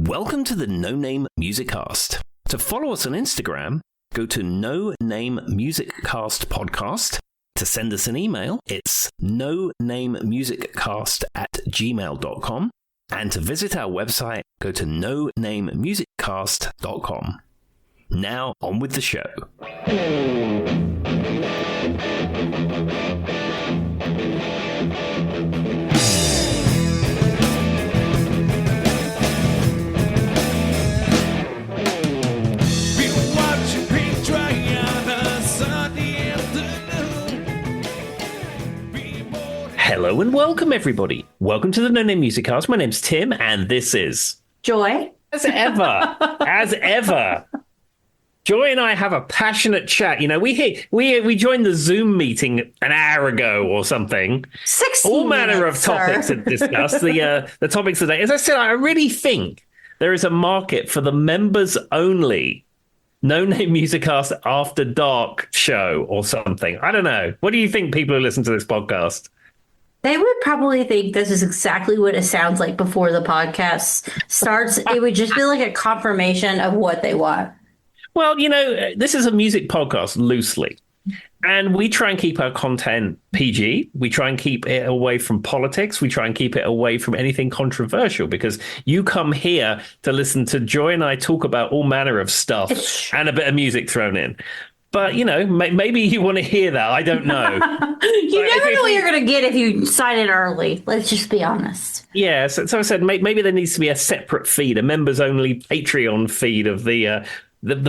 Welcome to the No Name Music Cast. To follow us on Instagram, go to No Name Music Cast Podcast. To send us an email, it's nonamemusiccast@gmail.com. And to visit our website, go to nonamemusiccast.com. Now, on with the show. Hello and welcome, everybody. Welcome to the No Name Music Cast. My name's Tim, and this is Joy. As ever, Joy and I have a passionate chat. You know, we joined the Zoom meeting an hour ago or something. 16 all manner minutes, of topics sir. to discuss. The topics today. As I said, I really think there is a market for the members only No Name Music Cast After Dark show or something. I don't know. What do you think, people who listen to this podcast? They would probably think this is exactly what it sounds like before the podcast starts. It would just be like a confirmation of what they want. Well, you know, this is a music podcast loosely, and we try and keep our content PG. We try and keep it away from politics. We try and keep it away from anything controversial, because you come here to listen to Joy and I talk about all manner of stuff and a bit of music thrown in. But, you know, maybe you want to hear that. I don't know. You never know what you're going to get if you sign it early. Let's just be honest. Yeah. So I said maybe there needs to be a separate feed, a members-only Patreon feed of the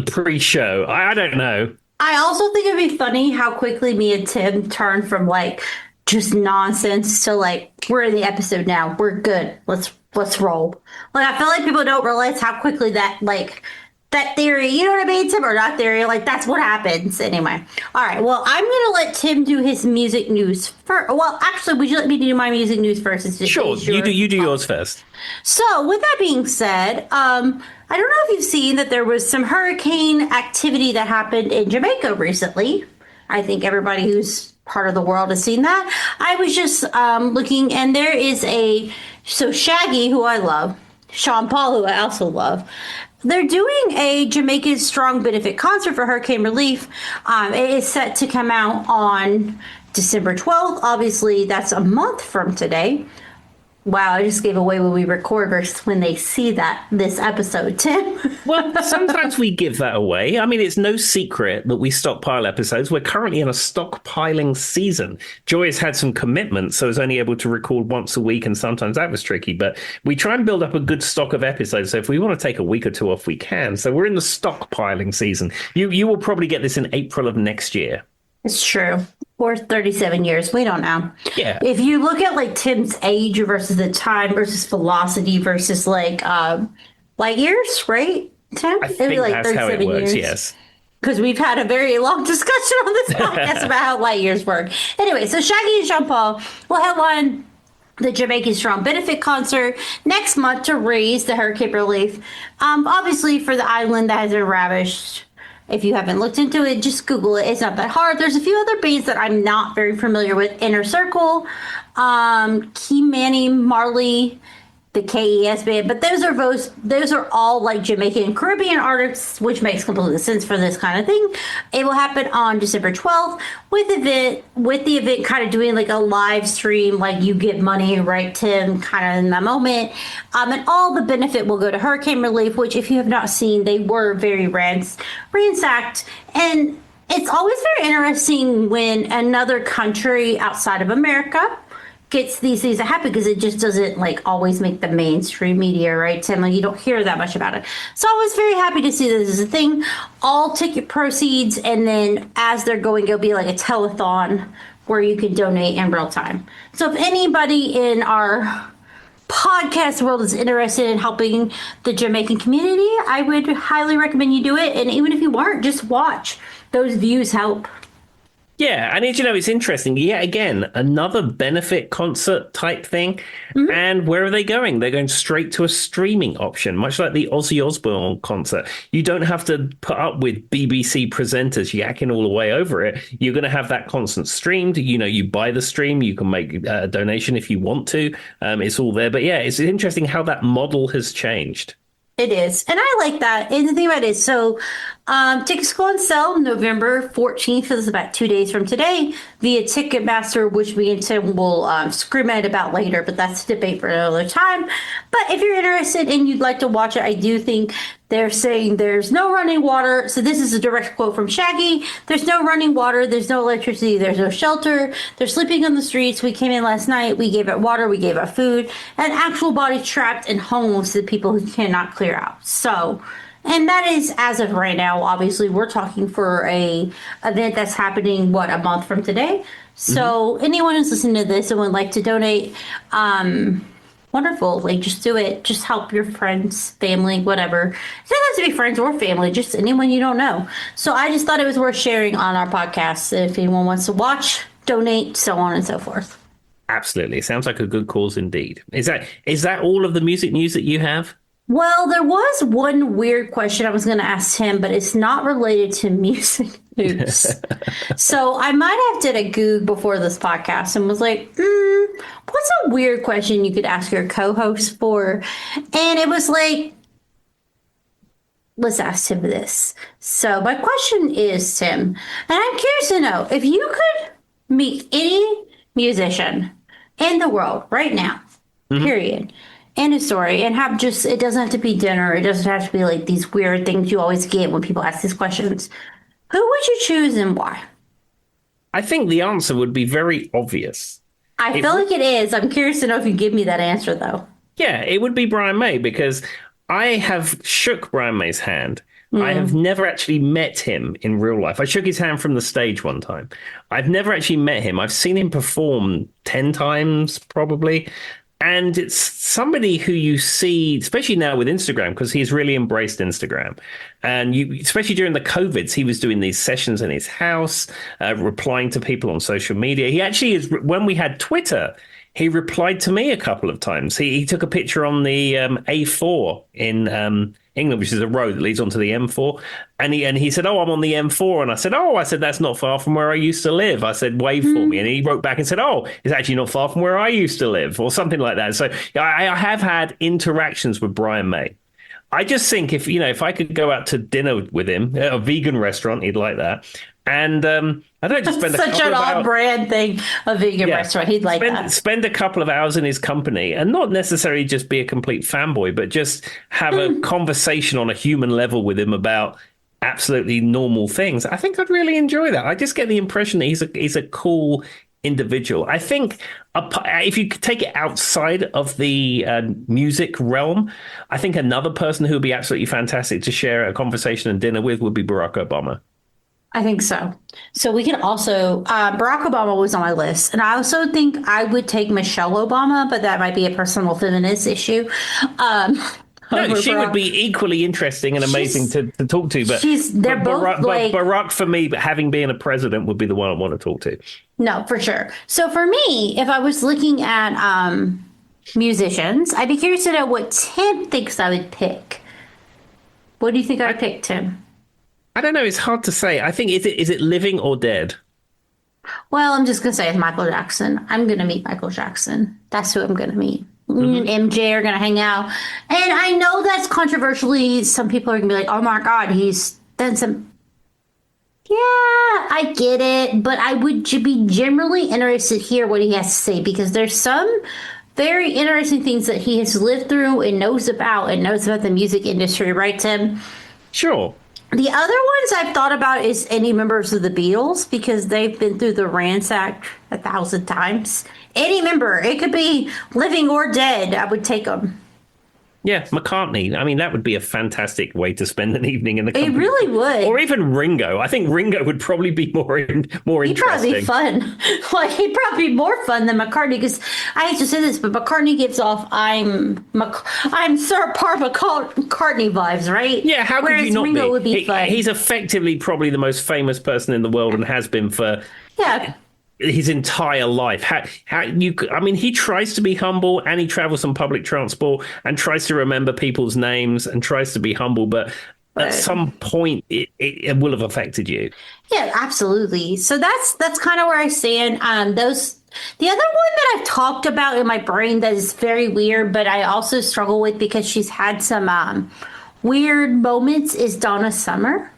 pre-show. I don't know. I also think it'd be funny how quickly me and Tim turned from, like, just nonsense to, like, we're in the episode now. We're good. Let's roll. Like, I feel like people don't realize how quickly that, like, that theory, you know what I mean, Tim, or not theory, like that's what happens. Anyway, all right, well, I'm going to let Tim do his music news first. Well, actually, would you let me do my music news first? Sure, you do yours first. So with that being said, I don't know if you've seen that there was some hurricane activity that happened in Jamaica recently. I think everybody who's part of the world has seen that. I was just looking, and there is so Shaggy, who I love, Sean Paul, who I also love, they're doing a Jamaican Strong benefit concert for hurricane relief. It is set to come out on December 12th. Obviously, that's a month from today. Wow, I just gave away when we record versus when they see this episode, Tim. Well, sometimes we give that away. I mean, it's no secret that we stockpile episodes. We're currently in a stockpiling season. Joy has had some commitments, so is only able to record once a week, and sometimes that was tricky. But we try and build up a good stock of episodes, so if we want to take a week or two off, we can. So we're in the stockpiling season. You will probably get this in April of next year. It's true. Or 37 years. We don't know. Yeah. If you look at like Tim's age versus the time versus velocity versus like light years, right, Tim? I think that's how it works, yes. Because we've had a very long discussion on this podcast about how light years work. Anyway, so Shaggy and Sean Paul will headline the Jamaican Strong benefit concert next month to raise the hurricane relief. Obviously, for the island that has been ravished. If you haven't looked into it, just Google it. It's not that hard. There's a few other bands that I'm not very familiar with. Inner Circle, Key Manny Marley, the KES band. But those are all like Jamaican and Caribbean artists, which makes complete sense for this kind of thing. It will happen on December 12th with the event kind of doing like a live stream, like you get money, right, Tim, kind of in that moment. And all the benefit will go to hurricane relief, which if you have not seen, they were very ransacked. And it's always very interesting when another country outside of America gets these things that happen, because it just doesn't like always make the mainstream media, right, Tim? Like you don't hear that much about it. So I was very happy to see this as a thing. All ticket proceeds, and then as they're going, it'll be like a telethon where you can donate in real time. So if anybody in our podcast world is interested in helping the Jamaican community, I would highly recommend you do it. And even if you aren't, just watch. Those views help. Yeah, and it's interesting. Yet again, another benefit concert type thing. Mm-hmm. And where are they going? They're going straight to a streaming option, much like the Ozzy Osbourne concert. You don't have to put up with BBC presenters yakking all the way over it. You're going to have that concert streamed. You know, you buy the stream. You can make a donation if you want to. It's all there. But yeah, it's interesting how that model has changed. It is. And I like that. And the thing about it is, so tickets go on sale November 14th. Is about 2 days from today via Ticketmaster, which we will scream at about later, but that's a debate for another time. But if you're interested and you'd like to watch it, I do think they're saying there's no running water. So this is a direct quote from Shaggy. There's no running water. There's no electricity. There's no shelter. They're sleeping on the streets. We came in last night. We gave it water. We gave it food. And actual bodies trapped and homeless to the people who cannot clear out. So, and that is as of right now. Obviously, we're talking for a event that's happening, a month from today. So anyone who's listening to this and would like to donate, wonderful. Like, just do it. Just help your friends, family, whatever. It doesn't have to be friends or family, just anyone you don't know. So I just thought it was worth sharing on our podcast. If anyone wants to watch, donate, so on and so forth. Absolutely. Sounds like a good cause indeed. Is that all of the music news that you have? Well, there was one weird question I was going to ask him, but it's not related to music news. So I might have did a Google before this podcast and was like, what's a weird question you could ask your co-host for? And it was like, let's ask him this. So my question is, Tim, and I'm curious to know, if you could meet any musician in the world right now, period, and a story, and have just, it doesn't have to be dinner, it doesn't have to be like these weird things you always get when people ask these questions, who would you choose and why? I think the answer would be very obvious. I feel like it is. I'm curious to know if you give me that answer, though. Yeah, it would be Brian May, because I have shook Brian May's hand. I have never actually met him in real life. I shook his hand from the stage one time. I've never actually met him. I've seen him perform 10 times, probably. And it's somebody who you see, especially now with Instagram, because he's really embraced Instagram. And especially during the COVIDs, he was doing these sessions in his house, replying to people on social media. He actually is, when we had Twitter, he replied to me a couple of times. He took a picture on the A4 in England, which is a road that leads onto the M4. And he said, "Oh, I'm on the M4." And I said, "That's not far from where I used to live." I said, "Wave for me." And he wrote back and said, "Oh, it's actually not far from where I used to live," or something like that. So I have had interactions with Brian May. I just think if I could go out to dinner with him at a vegan restaurant, he'd like that. And I don't just spend such an odd-brand thing, a vegan restaurant. He'd like that. Spend a couple of hours in his company, and not necessarily just be a complete fanboy, but just have a conversation on a human level with him about absolutely normal things. I think I'd really enjoy that. I just get the impression that he's a cool individual. I think if you take it outside of the music realm, I think another person who would be absolutely fantastic to share a conversation and dinner with would be Barack Obama. I think so. So we can also, Barack Obama was on my list. And I also think I would take Michelle Obama, but that might be a personal feminist issue. No, she would be equally interesting and amazing to talk to. But they're both Barack, for me, having been a president, would be the one I want to talk to. No, for sure. So for me, if I was looking at musicians, I'd be curious to know what Tim thinks I would pick. What do you think I'd pick, Tim? I don't know. It's hard to say. I think, is it living or dead? Well, I'm just going to say it's Michael Jackson. I'm going to meet Michael Jackson. That's who I'm going to meet. And MJ are going to hang out. And I know that's controversially, some people are going to be like, oh my God, he's done some. Yeah, I get it. But I would be generally interested to hear what he has to say, because there's some very interesting things that he has lived through and knows about the music industry, right, Tim? Sure. The other ones I've thought about is any members of the Beatles, because they've been through the ransack 1,000 times. Any member, it could be living or dead, I would take them. Yeah, McCartney. I mean, that would be a fantastic way to spend an evening in the company. It really would. Or even Ringo. I think Ringo would probably be more interesting. He'd probably be fun. Like, he'd probably be more fun than McCartney, because I hate to say this, but McCartney gives off I'm Sir Paul McCartney vibes, right? Yeah, how could you not Ringo be? Would be fun. He's effectively probably the most famous person in the world and has been for his entire life. He tries to be humble, and he travels on public transport and tries to remember people's names and tries to be humble, but at some point it will have affected you. Yeah, absolutely. So that's kind of where I stand. Those The other one that I've talked about in my brain that is very weird, but I also struggle with because she's had some weird moments is Donna Summer.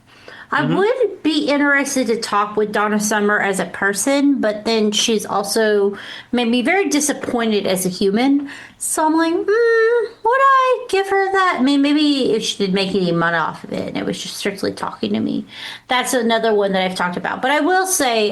I would be interested to talk with Donna Summer as a person, but then she's also made me very disappointed as a human. So I'm like, would I give her that? I mean, maybe if she did make any money off of it and it was just strictly talking to me. That's another one that I've talked about. But I will say,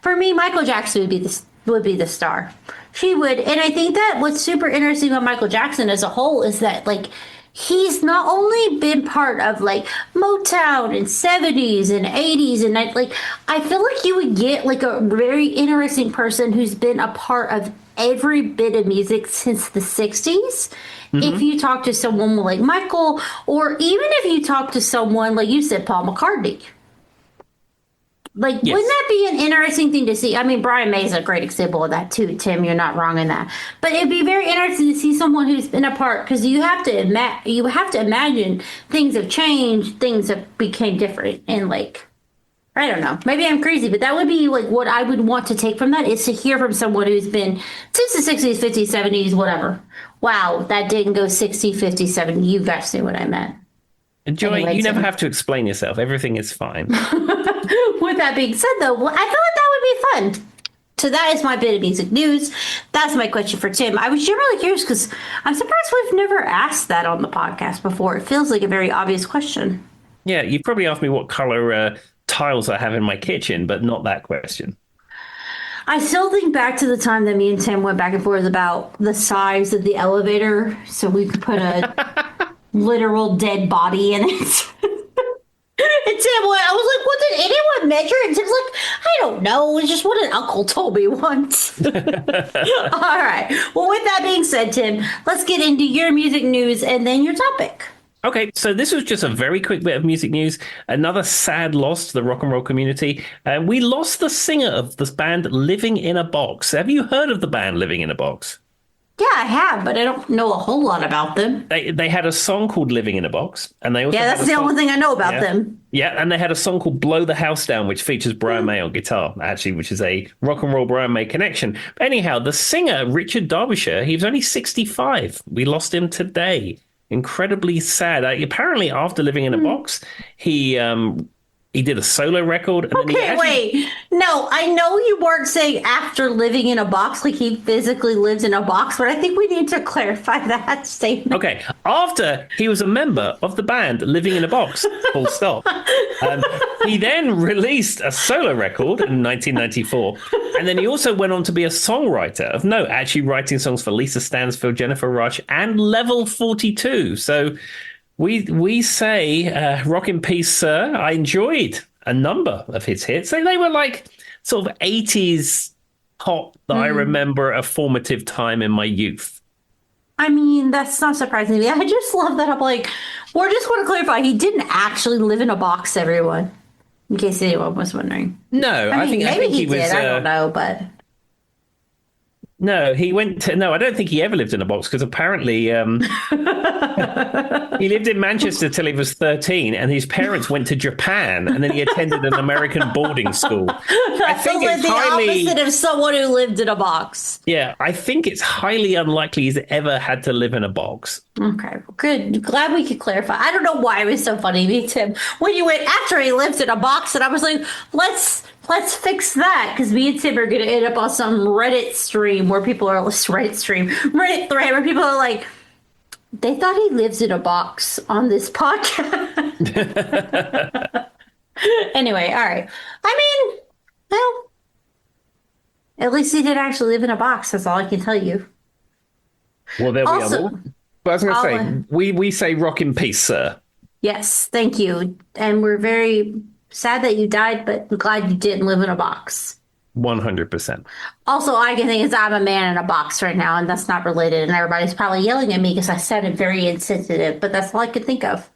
for me, Michael Jackson would be the star. She would. And I think that what's super interesting about Michael Jackson as a whole is that, like, he's not only been part of like Motown and 70s and 80s and like I feel like you would get like a very interesting person who's been a part of every bit of music since the 60s. If you talk to someone like Michael, or even if you talk to someone like you said, Paul McCartney. Like, yes. Wouldn't that be an interesting thing to see? I mean, Brian May is a great example of that too, Tim. You're not wrong in that. But it'd be very interesting to see someone who's been a part, because you have to imagine things have changed, things have became different, and like, I don't know. Maybe I'm crazy, but that would be like what I would want to take from that is to hear from someone who's been since the 60s, 50s, 70s, whatever. Wow, that didn't go 60, 50, 70. You guys knew what I meant. Joy, anyway, you never have to explain yourself. Everything is fine. With that being said, though, I thought that would be fun. So that is my bit of music news. That's my question for Tim. I was generally curious because I'm surprised we've never asked that on the podcast before. It feels like a very obvious question. Yeah, you probably asked me what color tiles I have in my kitchen, but not that question. I still think back to the time that me and Tim went back and forth about the size of the elevator so we could put a literal dead body in it. And Tim went, I was like, what did anyone measure? And Tim's like, I don't know. It's just what an uncle told me once. All right. Well, with that being said, Tim, let's get into your music news and then your topic. Okay, so this was just a very quick bit of music news. Another sad loss to the rock and roll community. We lost the singer of this band Living in a Box. Have you heard of the band Living in a Box? Yeah, I have, but I don't know a whole lot about them. They had a song called Living in a Box. And they also that's the only thing I know about them. Yeah, and they had a song called Blow the House Down, which features Brian May on guitar, actually, which is a rock and roll Brian May connection. But anyhow, the singer, Richard Derbyshire, he was only 65. We lost him today. Incredibly sad. Apparently, after Living in a Box, he did a solo record. And wait. No, I know you weren't saying after living in a box, like he physically lived in a box, but I think we need to clarify that statement. Okay. After he was a member of the band Living in a Box, full stop. He then released a solo record in 1994. And then he also went on to be a songwriter of note, actually writing songs for Lisa Stansfield, Jennifer Rush, and Level 42. So we say, rock in peace, sir. I enjoyed a number of his hits. They were like sort of 80s pop that I remember a formative time in my youth. I mean, that's not surprising to me. I just love that. I'm like, we're just want to clarify, he didn't actually live in a box, everyone. In case anyone was wondering. No, I think he was. I don't know, but. No, he went to. No, I don't think he ever lived in a box because apparently he lived in Manchester till he was 13, and his parents went to Japan, and then he attended an American boarding school. I think it's the opposite of someone who lived in a box. Yeah, I think it's highly unlikely he's ever had to live in a box. Okay, good. Glad we could clarify. I don't know why it was so funny to me, Tim, when you went after he lived in a box, and I was like, let's fix that, because me and Tim are going to end up on some Reddit stream where people are Reddit thread where people are like, they thought he lives in a box on this podcast. Anyway, all right. I mean, well, at least he did actually live in a box. That's all I can tell you. Well, there we are. But I was going to say, we say rock in peace, sir. Yes, thank you. And we're very sad that you died, but I'm glad you didn't live in a box. 100%. Also, all I can think is I'm a man in a box right now, and that's not related. And everybody's probably yelling at me because I sounded very insensitive, but that's all I could think of.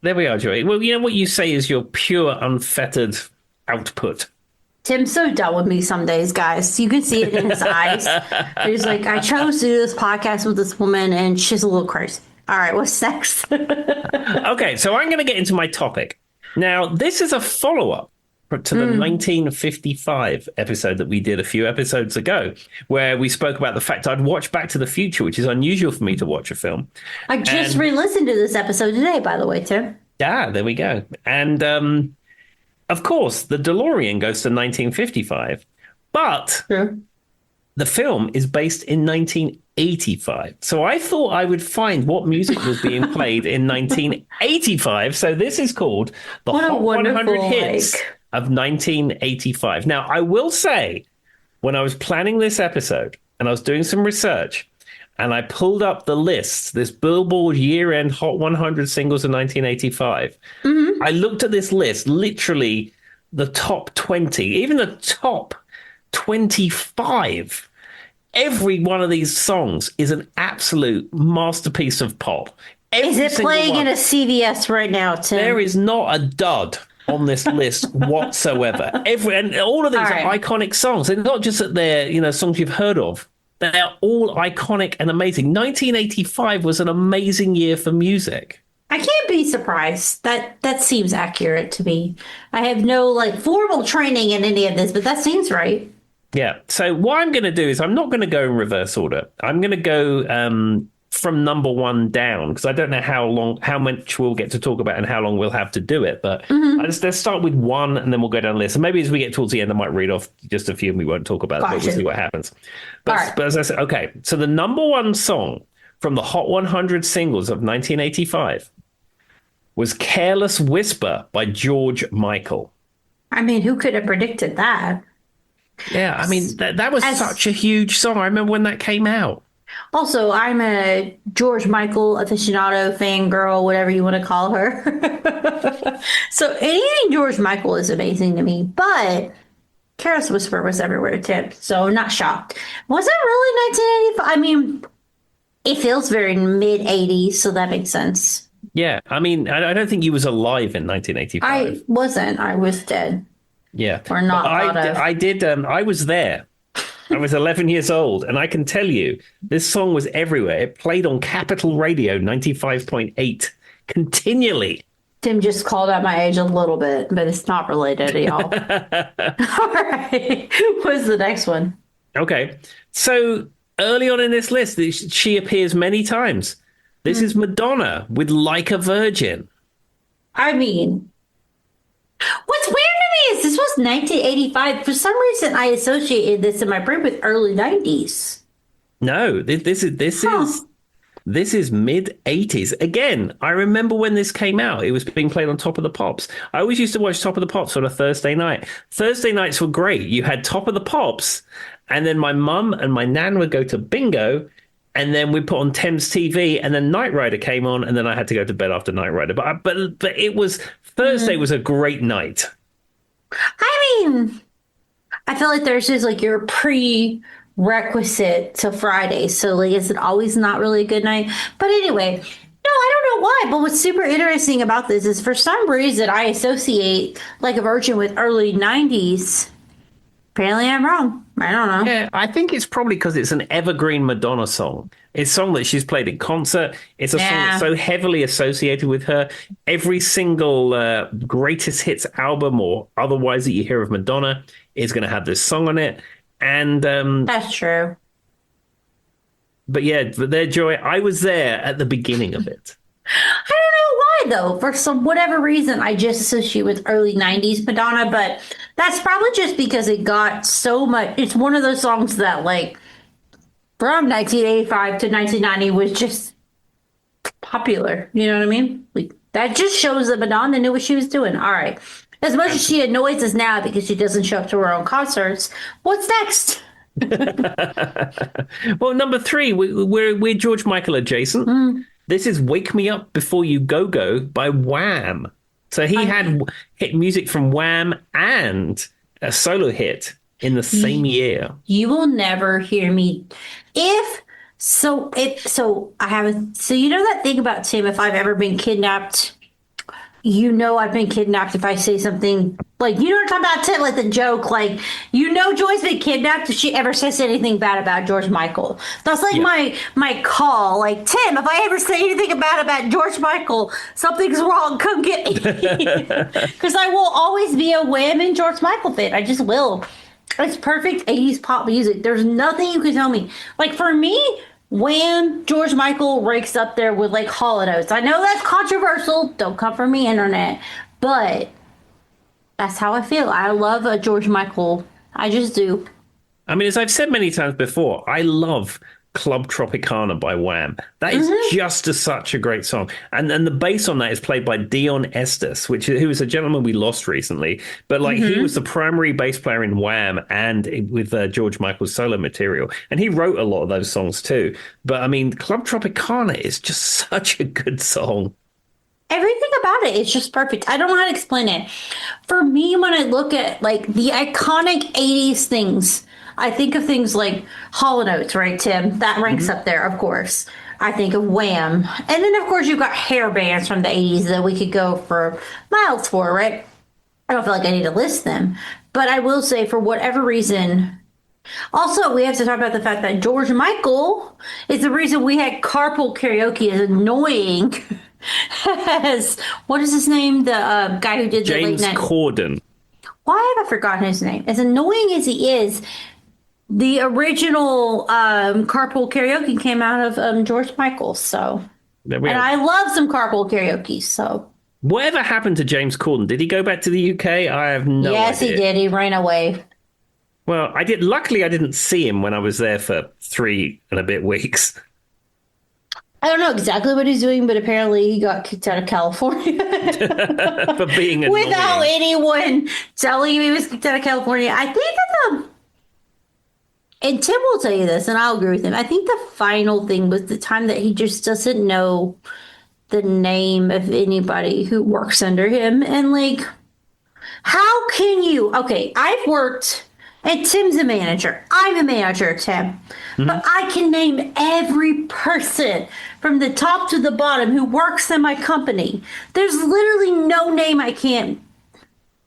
There we are, Joey. Well, you know what you say is your pure, unfettered output. Tim's so done with me some days, guys. You can see it in his eyes. He's like, I chose to do this podcast with this woman, and she's a little crazy. All right, what's next? Okay, so I'm going to get into my topic. Now, this is a follow-up to the 1955 episode that we did a few episodes ago, where we spoke about the fact I'd watched Back to the Future, which is unusual for me to watch a film. I just re-listened to this episode today, by the way, Tim. Yeah, there we go. And of course, the DeLorean goes to 1955, but the film is based in 1985. So I thought I would find what music was being played in 1985. So this is called the Hot 100 Hits of 1985. Now, I will say, when I was planning this episode and I was doing some research and I pulled up the list, this Billboard year-end Hot 100 singles of 1985, I looked at this list, literally the top 20, even the top 25. Every one of these songs is an absolute masterpiece of pop. Is it playing in a CVS right now, Tim? There is not a dud on this list whatsoever. And all of these are iconic songs. They're not just that they're, songs you've heard of. They're all iconic and amazing. 1985 was an amazing year for music. I can't be surprised. That seems accurate to me. I have no formal training in any of this, but that seems right. Yeah. So what I'm going to do is I'm not going to go in reverse order. I'm going to go from number one down, because I don't know how much we'll get to talk about and how long we'll have to do it. But let's start with one and then we'll go down the list. And maybe as we get towards the end, I might read off just a few and we won't talk about it, but we'll see what happens. But as I said, okay. So the number one song from the Hot 100 singles of 1985 was Careless Whisper by George Michael. I mean, who could have predicted that? Yeah, I mean, that was such a huge song. I remember when that came out. Also, I'm a George Michael aficionado, fangirl, whatever you want to call her. So anything George Michael is amazing to me. But Careless Whisper was everywhere, Tim. So I'm not shocked. Was it really 1985? I mean, it feels very mid-80s, so that makes sense. Yeah, I mean, I don't think you was alive in 1985. I wasn't. I was dead. Yeah. Or not thought of. I did. I was there. I was 11 years old, and I can tell you, this song was everywhere. It played on Capital Radio 95.8 continually. Tim just called out my age a little bit, but it's not related to y'all. All right. What's the next one? Okay. So early on in this list, she appears many times. This is Madonna with Like a Virgin. I mean, what's weird to me is this was 1985. For some reason, I associated this in my brain with early 90s. No, this is mid 80s. Again, I remember when this came out. It was being played on Top of the Pops. I always used to watch Top of the Pops on a Thursday night. Thursday nights were great. You had Top of the Pops, and then my mum and my nan would go to bingo, and then we put on Thames TV, and then Knight Rider came on, and then I had to go to bed after Knight Rider. But it was Thursday was a great night. I mean, I feel like Thursday's your prerequisite to Friday, so is it always not really a good night? But anyway, no, I don't know why. But what's super interesting about this is for some reason I associate Like a Virgin with early 90s. Apparently I'm wrong. I don't know. Yeah, I think it's probably because it's an evergreen Madonna song. It's a song that she's played in concert. It's a song that's so heavily associated with her. Every single greatest hits album or otherwise that you hear of Madonna is going to have this song on it. And that's true. But yeah, their joy. I was there at the beginning of it. I don't know why though. For some whatever reason, I just associate with early 90s Madonna, but that's probably just because it got so much. It's one of those songs that from 1985 to 1990 was just popular. You know what I mean? That just shows that Madonna knew what she was doing. All right. As much as she annoys us now because she doesn't show up to her own concerts, what's next? Well, number 3, we're George Michael adjacent. This is Wake Me Up Before You Go Go by Wham. So he had hit music from Wham and a solo hit in the same year. You will never hear me. You know that thing about Tim, if I've ever been kidnapped, I've been kidnapped if I say something Like, you know what I'm talking about, Tim? Like the joke, like, Joy's been kidnapped if she ever says anything bad about George Michael. That's like my call. Like, Tim, if I ever say anything bad about George Michael, something's wrong. Come get me. Because I will always be a Wham and George Michael fan. I just will. It's perfect 80s pop music. There's nothing you can tell me. Like, for me, Wham, George Michael ranks up there with, like, Hall & Oates. I know that's controversial. Don't come for me, internet. But that's how I feel. I love a George Michael. I just do. I mean, as I've said many times before, I love Club Tropicana by Wham. That is just such a great song. And the bass on that is played by Dion Estes, who was a gentleman we lost recently. But like he was the primary bass player in Wham and with George Michael's solo material. And he wrote a lot of those songs too. But I mean, Club Tropicana is just such a good song. Everything about it is just perfect. I don't know how to explain it. For me, when I look at like the iconic 80s things, I think of things like Hall & Oates, right, Tim? That ranks up there, of course. I think of Wham. And then, of course, you've got hair bands from the 80s that we could go for miles for, right? I don't feel like I need to list them. But I will say, for whatever reason, also, we have to talk about the fact that George Michael is the reason we had carpool karaoke as annoying as, what is his name? The guy who did the late night. James Corden. Why have I forgotten his name? As annoying as he is, the original carpool karaoke came out of George Michael. So, and I love some carpool karaoke. So, whatever happened to James Corden? Did he go back to the UK? I have no idea. Yes, he did. He ran away. Well, I did. Luckily, I didn't see him when I was there for 3 and a bit weeks. I don't know exactly what he's doing, but apparently he got kicked out of California for being annoying. Without anyone telling him he was kicked out of California. I think that and Tim will tell you this, and I'll agree with him. I think the final thing was the time that he just doesn't know the name of anybody who works under him. And like, how can you? Okay, I've worked. And Tim's a manager. I'm a manager, Tim. But I can name every person from the top to the bottom who works in my company. There's literally no name I can't.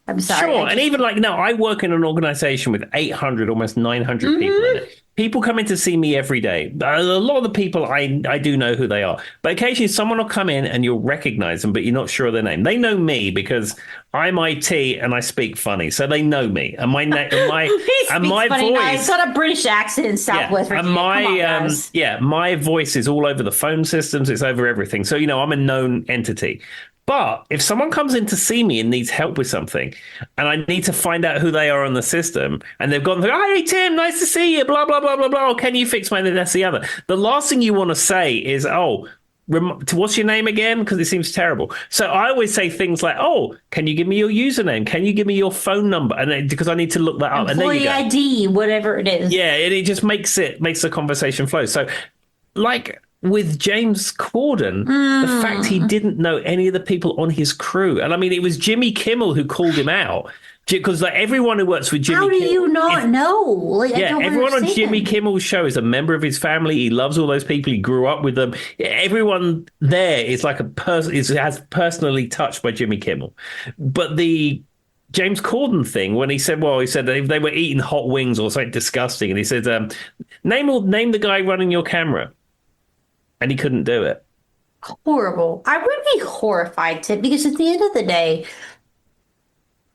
I'm sorry. Sure. And even like, no, I work in an organization with 800, almost 900 people in it. People come in to see me every day. A lot of the people, I do know who they are. But occasionally someone will come in and you'll recognize them, but you're not sure of their name. They know me because I'm IT and I speak funny. So they know me. And my voice. It's got a British accent in Southwest Virginia. And my voice is all over the phone systems. It's over everything. So, I'm a known entity. But if someone comes in to see me and needs help with something, and I need to find out who they are on the system, and they've gone, "Hey, Tim, nice to see you, blah, blah, blah, blah, blah. Can you fix my this, the other?" The last thing you want to say is, what's your name again? Because it seems terrible. So I always say things like, can you give me your username? Can you give me your phone number? And then, because I need to look that up. Employee and there you ID, go. whatever it is. Yeah, and it just makes the conversation flow. So like with James Corden, the fact he didn't know any of the people on his crew. And I mean, it was Jimmy Kimmel who called him out. Because like everyone who works with Jimmy Kimmel... How do you not know? Like, everyone on Jimmy Kimmel's show is a member of his family. He loves all those people. He grew up with them. Everyone there is like a person, has personally touched by Jimmy Kimmel. But the James Corden thing, when he said if they were eating hot wings or something disgusting, and he said, name the guy running your camera. And he couldn't do it. Horrible. I would be horrified, Tim, because at the end of the day,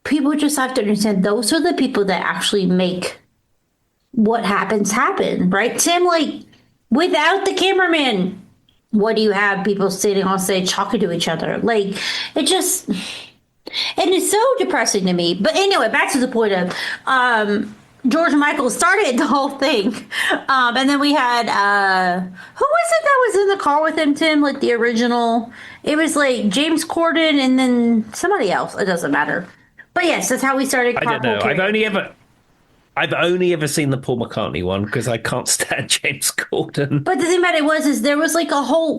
people just have to understand those are the people that actually make what happens happen, right? Tim, like, without the cameraman, what do you have? People sitting on stage talking to each other. Like, it just, and it's so depressing to me. But anyway, back to the point of, George Michael started the whole thing. And then we had, who was it that was in the car with him, Tim? Like the original, it was like James Corden and then somebody else. It doesn't matter. But yes, that's how we started. I don't know. I've only ever seen the Paul McCartney one because I can't stand James Corden. But the thing about it is there was like a whole,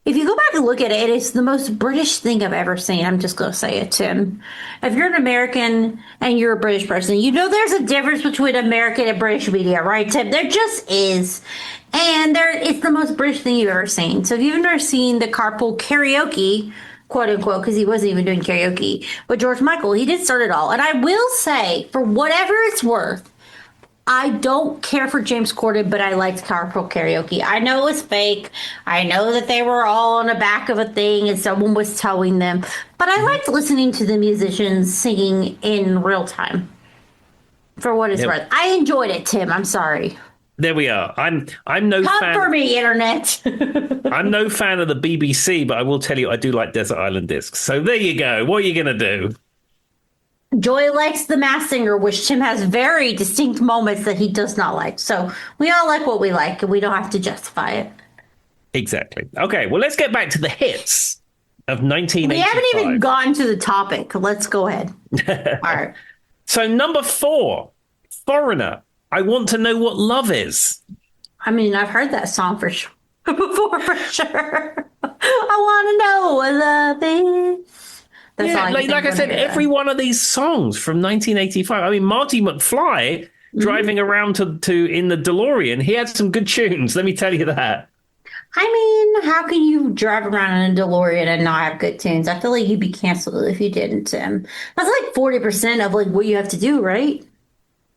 if you go back and look at it, it's the most British thing I've ever seen. I'm just going to say it, Tim. If you're an American and you're a British person, there's a difference between American and British media, right, Tim? There just is. And it's the most British thing you've ever seen. So if you've never seen the carpool karaoke, quote unquote, because he wasn't even doing karaoke. But George Michael, he did start it all. And I will say, for whatever it's worth, I don't care for James Corden, but I liked carpool karaoke. I know it was fake. I know that they were all on the back of a thing and someone was towing them. But I liked listening to the musicians singing in real time. For what it's worth. I enjoyed it, Tim. I'm sorry. There we are. I'm no Come fan. for me, internet. I'm no fan of the BBC, but I will tell you I do like Desert Island Discs. So there you go. What are you going to do? Joy likes The Masked Singer, which Tim has very distinct moments that he does not like. So we all like what we like, and we don't have to justify it. Exactly. Okay, well, let's get back to the hits of 1985. We haven't even gotten to the topic. Let's go ahead. All right. So number 4, Foreigner, I Want to Know What Love Is. I mean, I've heard that song for sure. Before, for sure. I want to know what love is. That's yeah, like I said, every one of these songs from 1985. I mean, Marty McFly driving around to in the DeLorean, he had some good tunes. Let me tell you that. I mean, how can you drive around in a DeLorean and not have good tunes? I feel like you'd be canceled if you didn't, Tim. That's like 40% of like what you have to do, right?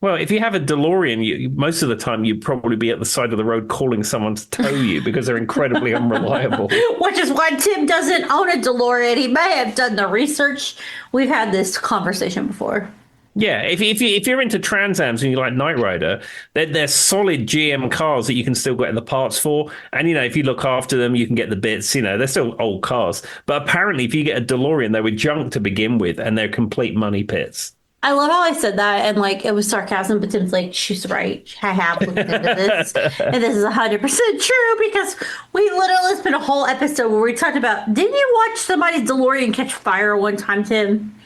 Well, if you have a DeLorean, most of the time you'd probably be at the side of the road calling someone to tow you because they're incredibly unreliable. Which is why Tim doesn't own a DeLorean. He may have done the research. We've had this conversation before. Yeah, if you're into Trans Ams and you like Knight Rider, they're solid GM cars that you can still get the parts for. And, if you look after them, you can get the bits. They're still old cars. But apparently, if you get a DeLorean, they were junk to begin with, and they're complete money pits. I love how I said that, and like it was sarcasm, but Tim's like, she's right. I have looked into this, and this is 100% true because we literally spent a whole episode where we talked about. Didn't you watch somebody's DeLorean catch fire one time, Tim?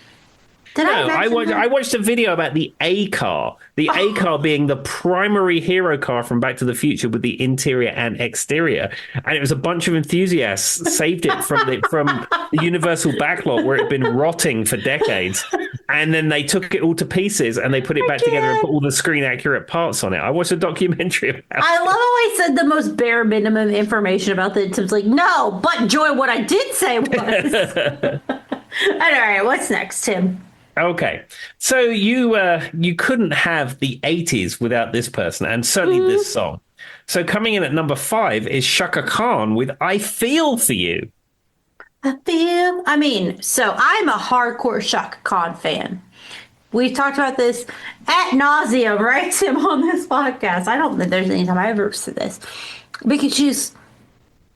I watched a video about the A car. The A car being the primary hero car from Back to the Future with the interior and exterior, and it was a bunch of enthusiasts saved it from the Universal backlot where it had been rotting for decades, and then they took it all to pieces and they put it back together and put all the screen accurate parts on it. I watched a documentary about it. I love how I said the most bare minimum information about the Tim's like, no, but Joy, what I did say was. All right, what's next, Tim? Okay, so you couldn't have the 80s without this person, and certainly this song. So coming in at number 5 is Chaka Khan with I Feel For You. I mean, so I'm a hardcore Chaka Khan fan. We've talked about this ad nauseum, right, Tim, on this podcast. I don't think there's any time I ever said this. Because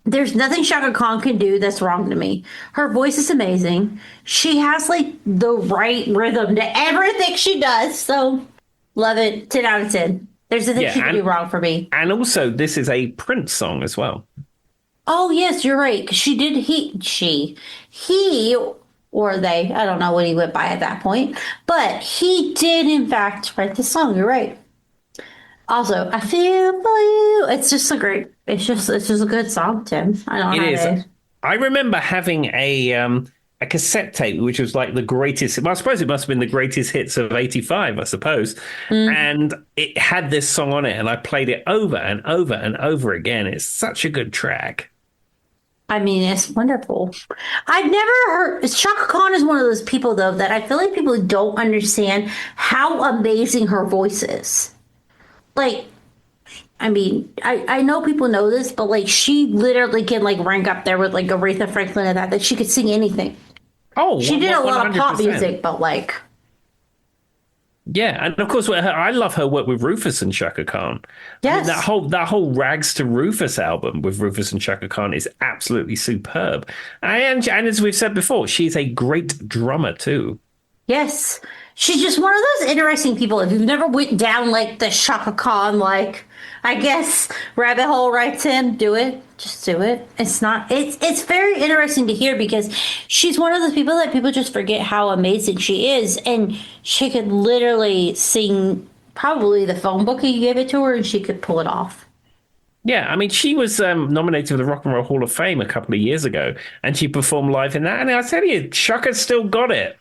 there's nothing Chaka Khan can do that's wrong to me. Her voice is amazing. She has like the right rhythm to everything she does. So love it. 10 out of 10. There's nothing she can do wrong for me. And also, this is a Prince song as well. Oh, yes, you're right. 'Cause he, or they, I don't know what he went by at that point, but he did in fact write the song. You're right. Also, I Feel For You. It's just a good song, Tim. I don't know. It is. I remember having a cassette tape, which was like the greatest. Well, I suppose it must have been the greatest hits of '85, I suppose. And it had this song on it, and I played it over and over and over again. It's such a good track. I mean, it's wonderful. I've never heard. Chaka Khan is one of those people, though, that I feel like people don't understand how amazing her voice is. Like, I mean, I know people know this, but like she literally can like rank up there with like Aretha Franklin and that she could sing anything. Oh, she did a lot of pop music, but like. Yeah, and of course, I love her work with Rufus and Chaka Khan. Yes, I mean, that whole Rags to Rufus album with Rufus and Chaka Khan is absolutely superb. And as we've said before, she's a great drummer too. Yes. She's just one of those interesting people. If you've never went down like the Chaka Khan, like, I guess, rabbit hole, right, Tim? Do it. Just do it. It's very interesting to hear because she's one of those people that people just forget how amazing she is. And she could literally sing probably the phone book you gave it to her and she could pull it off. Yeah, I mean, she was nominated for the Rock and Roll Hall of Fame a couple of years ago and she performed live in that. And I tell you, Chaka's still got it.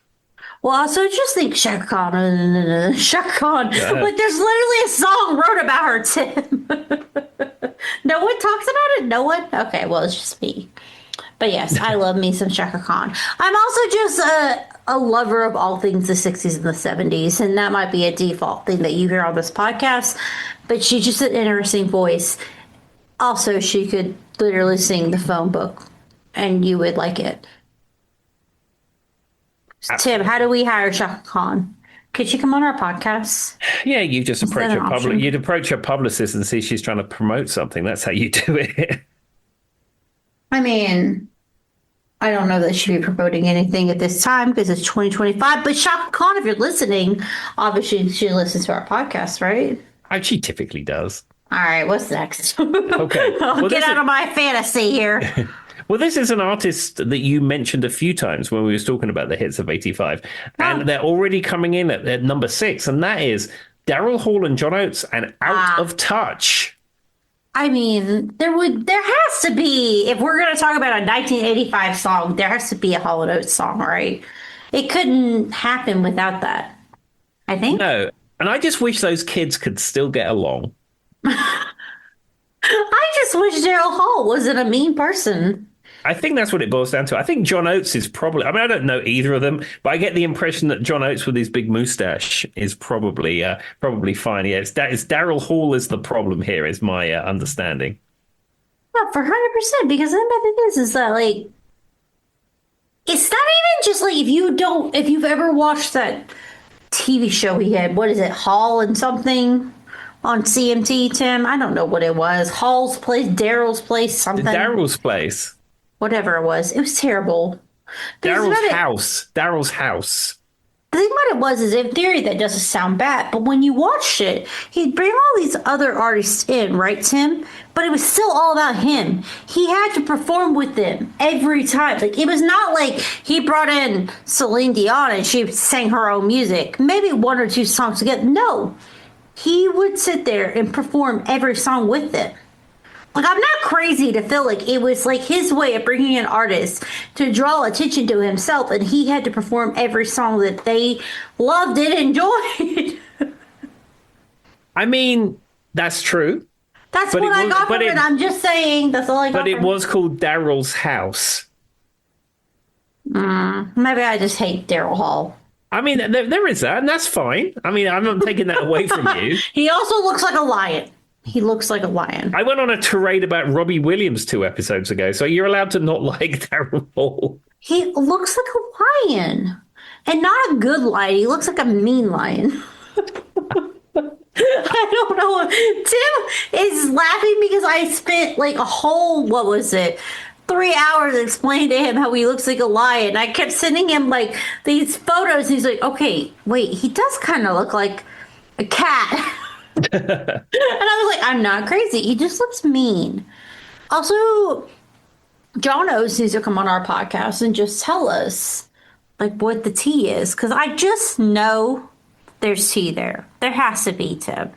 Well, also just think Chaka Khan. Yeah. Like, there's literally a song wrote about her, Tim. No one talks about it? No one? Okay, well, it's just me. But yes, I love me some Shaka Khan. I'm also just a lover of all things the 60s and the 70s, and that might be a default thing that you hear on this podcast, but she's just an interesting voice. Also, she could literally sing the phone book, and you would like it. Tim, how do we hire Shaka Khan? Could she come on our podcast? Yeah, you just approach her public. You'd approach her publicist and see she's trying to promote something. That's how you do it. I mean, I don't know that she'd be promoting anything at this time because it's 2025. But Shaka Khan, if you're listening, obviously she listens to our podcast, right? She typically does. All right, what's next? Okay. Well, get out of my fantasy here. Well, this is an artist that you mentioned a few times when we were talking about the hits of 85. And they're already coming in at number 6. And that is Daryl Hall and John Oates and Out of Touch. I mean, there has to be, if we're going to talk about a 1985 song, there has to be a Hall and Oates song, right? It couldn't happen without that, I think. No. And I just wish those kids could still get along. I just wish Daryl Hall wasn't a mean person. I think that's what it boils down to. I think John Oates is probably, I mean, I don't know either of them, but I get the impression that John Oates with his big mustache is probably fine. Yeah, it's Daryl Hall is the problem here, is my understanding. Well, for 100%, because the thing is that, like, it's not even just like if you've ever watched that TV show he had, what is it, Hall and something on CMT, Tim? I don't know what it was. Hall's Place, Daryl's Place, something. Daryl's Place. Whatever it was terrible. Daryl's house. The thing about it was, is in theory that doesn't sound bad, but when you watched it, he'd bring all these other artists in, right, Tim? But it was still all about him. He had to perform with them every time. Like, it was not like he brought in Celine Dion and she sang her own music, maybe 1 or 2 songs together. No, he would sit there and perform every song with them. Like, I'm not crazy to feel like it was like his way of bringing in artists to draw attention to himself, and he had to perform every song that they loved and enjoyed. I mean, that's true. That's what I got from it. I'm just saying. That's all I got. But it was called Daryl's House. Maybe I just hate Daryl Hall. I mean, there is that, and that's fine. I mean, I'm not taking that away from you. He also looks like a lion. He looks like a lion. I went on a tirade about Robbie Williams 2 episodes ago, so you're allowed to not like Daryl Hall. He looks like a lion. And not a good lion. He looks like a mean lion. I don't know. Tim is laughing because I spent like a whole, 3 hours explaining to him how he looks like a lion. I kept sending him like these photos. He's like, okay, wait, he does kind of look like a cat. And I was like, I'm not crazy. He just looks mean. Also, John Oates needs to come on our podcast and just tell us like what the tea is, because I just know there's tea there. There has to be, Tim.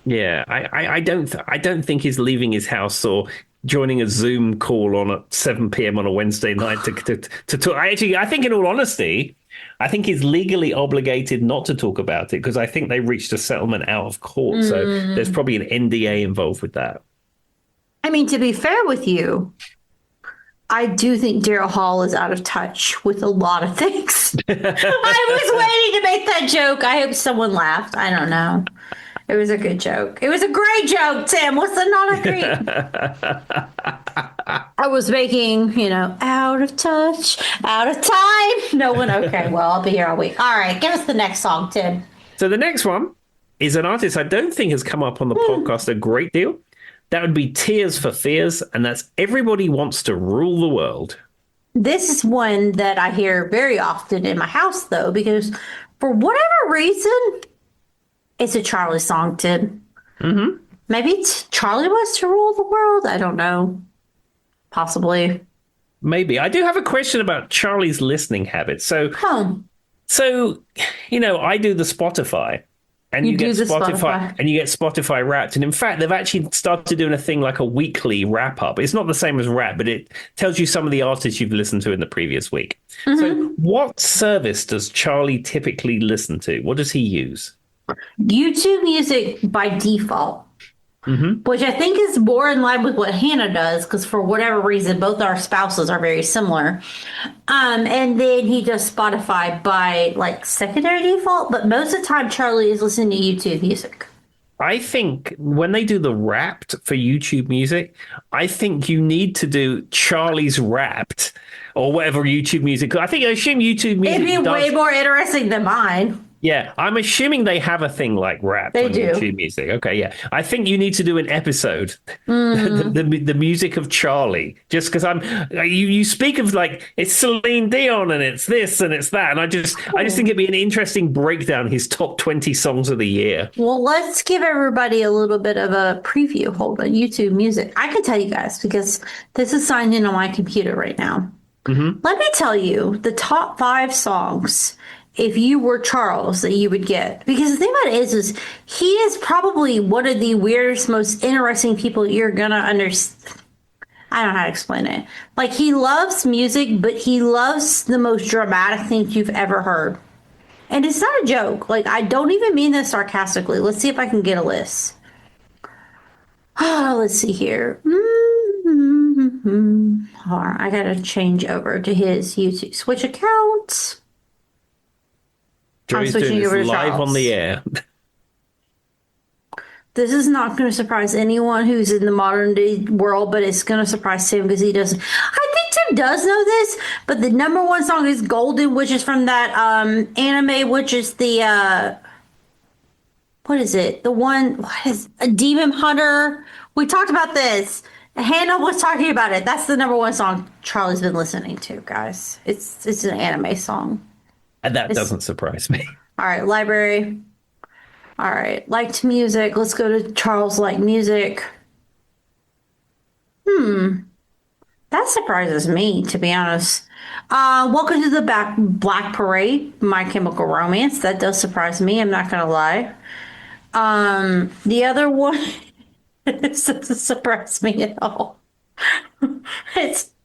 Yeah, I don't think he's leaving his house or joining a Zoom call on at 7 p.m. on a Wednesday night to talk. I think in all honesty, I think he's legally obligated not to talk about it because I think they reached a settlement out of court. So there's probably an NDA involved with that. I mean, to be fair with you, I do think Daryl Hall is out of touch with a lot of things. I was waiting to make that joke. I hope someone laughed. I don't know. It was a good joke. It was a great joke, Tim. What's the not a great? I was making, out of touch, out of time. No one. Okay, well, I'll be here all week. All right, give us the next song, Tim. So the next one is an artist I don't think has come up on the podcast a great deal. That would be Tears for Fears, and that's Everybody Wants to Rule the World. This is one that I hear very often in my house, though, because for whatever reason, it's a Charlie song, Tim. Mm-hmm. Maybe it's Charlie wants to rule the world. I don't know. Possibly. Maybe. I do have a question about Charlie's listening habits. So, I do the Spotify. And you get Spotify, and you get Spotify Wrapped. And in fact, they've actually started doing a thing like a weekly wrap up. It's not the same as Wrap, but it tells you some of the artists you've listened to in the previous week. Mm-hmm. So what service does Charlie typically listen to? What does he use? YouTube Music by default. which I think is more in line with what Hannah does, because for whatever reason, both our spouses are very similar. And then he does Spotify by like secondary default, but most of the time Charlie is listening to YouTube music. I think when they do the Wrapped for YouTube music, I think you need to do Charlie's Wrapped or whatever YouTube music. I assume YouTube music It'd be way more interesting than mine. Yeah, I'm assuming they have a thing like Wrapped on YouTube music. Okay, yeah. I think you need to do an episode, the music of Charlie, just because you speak of like, it's Celine Dion and it's this and it's that. And I just think it'd be an interesting breakdown, his top 20 songs of the year. Well, let's give everybody a little bit of a preview. Hold on, YouTube music. I can tell you guys because this is signed in on my computer right now. Let me tell you the top 5 songs if you were Charles that you would get. Because the thing about it is he is probably one of the weirdest, most interesting people you're gonna understand. I don't know how to explain it. Like, he loves music, but he loves the most dramatic things you've ever heard. And it's not a joke. Like, I don't even mean this sarcastically. Let's see if I can get a list. Oh, let's see here. All right, I gotta change over to his YouTube Switch account. Joey's doing this live on the air. This is not going to surprise anyone who's in the modern day world, but it's going to surprise Tim because he doesn't. I think Tim does know this, but the number 1 song is Golden, which is from that anime, which is the what is it? The one, what is a Demon Hunter? We talked about this. Hannah was talking about it. That's the number 1 song Charlie's been listening to, guys. It's an anime song. And that doesn't surprise me. All right, library. All right, liked music. Let's go to Charles Like Music. That surprises me, to be honest. Welcome to the Black Parade, My Chemical Romance. That does surprise me, I'm not going to lie. The other one, this doesn't surprise me at all.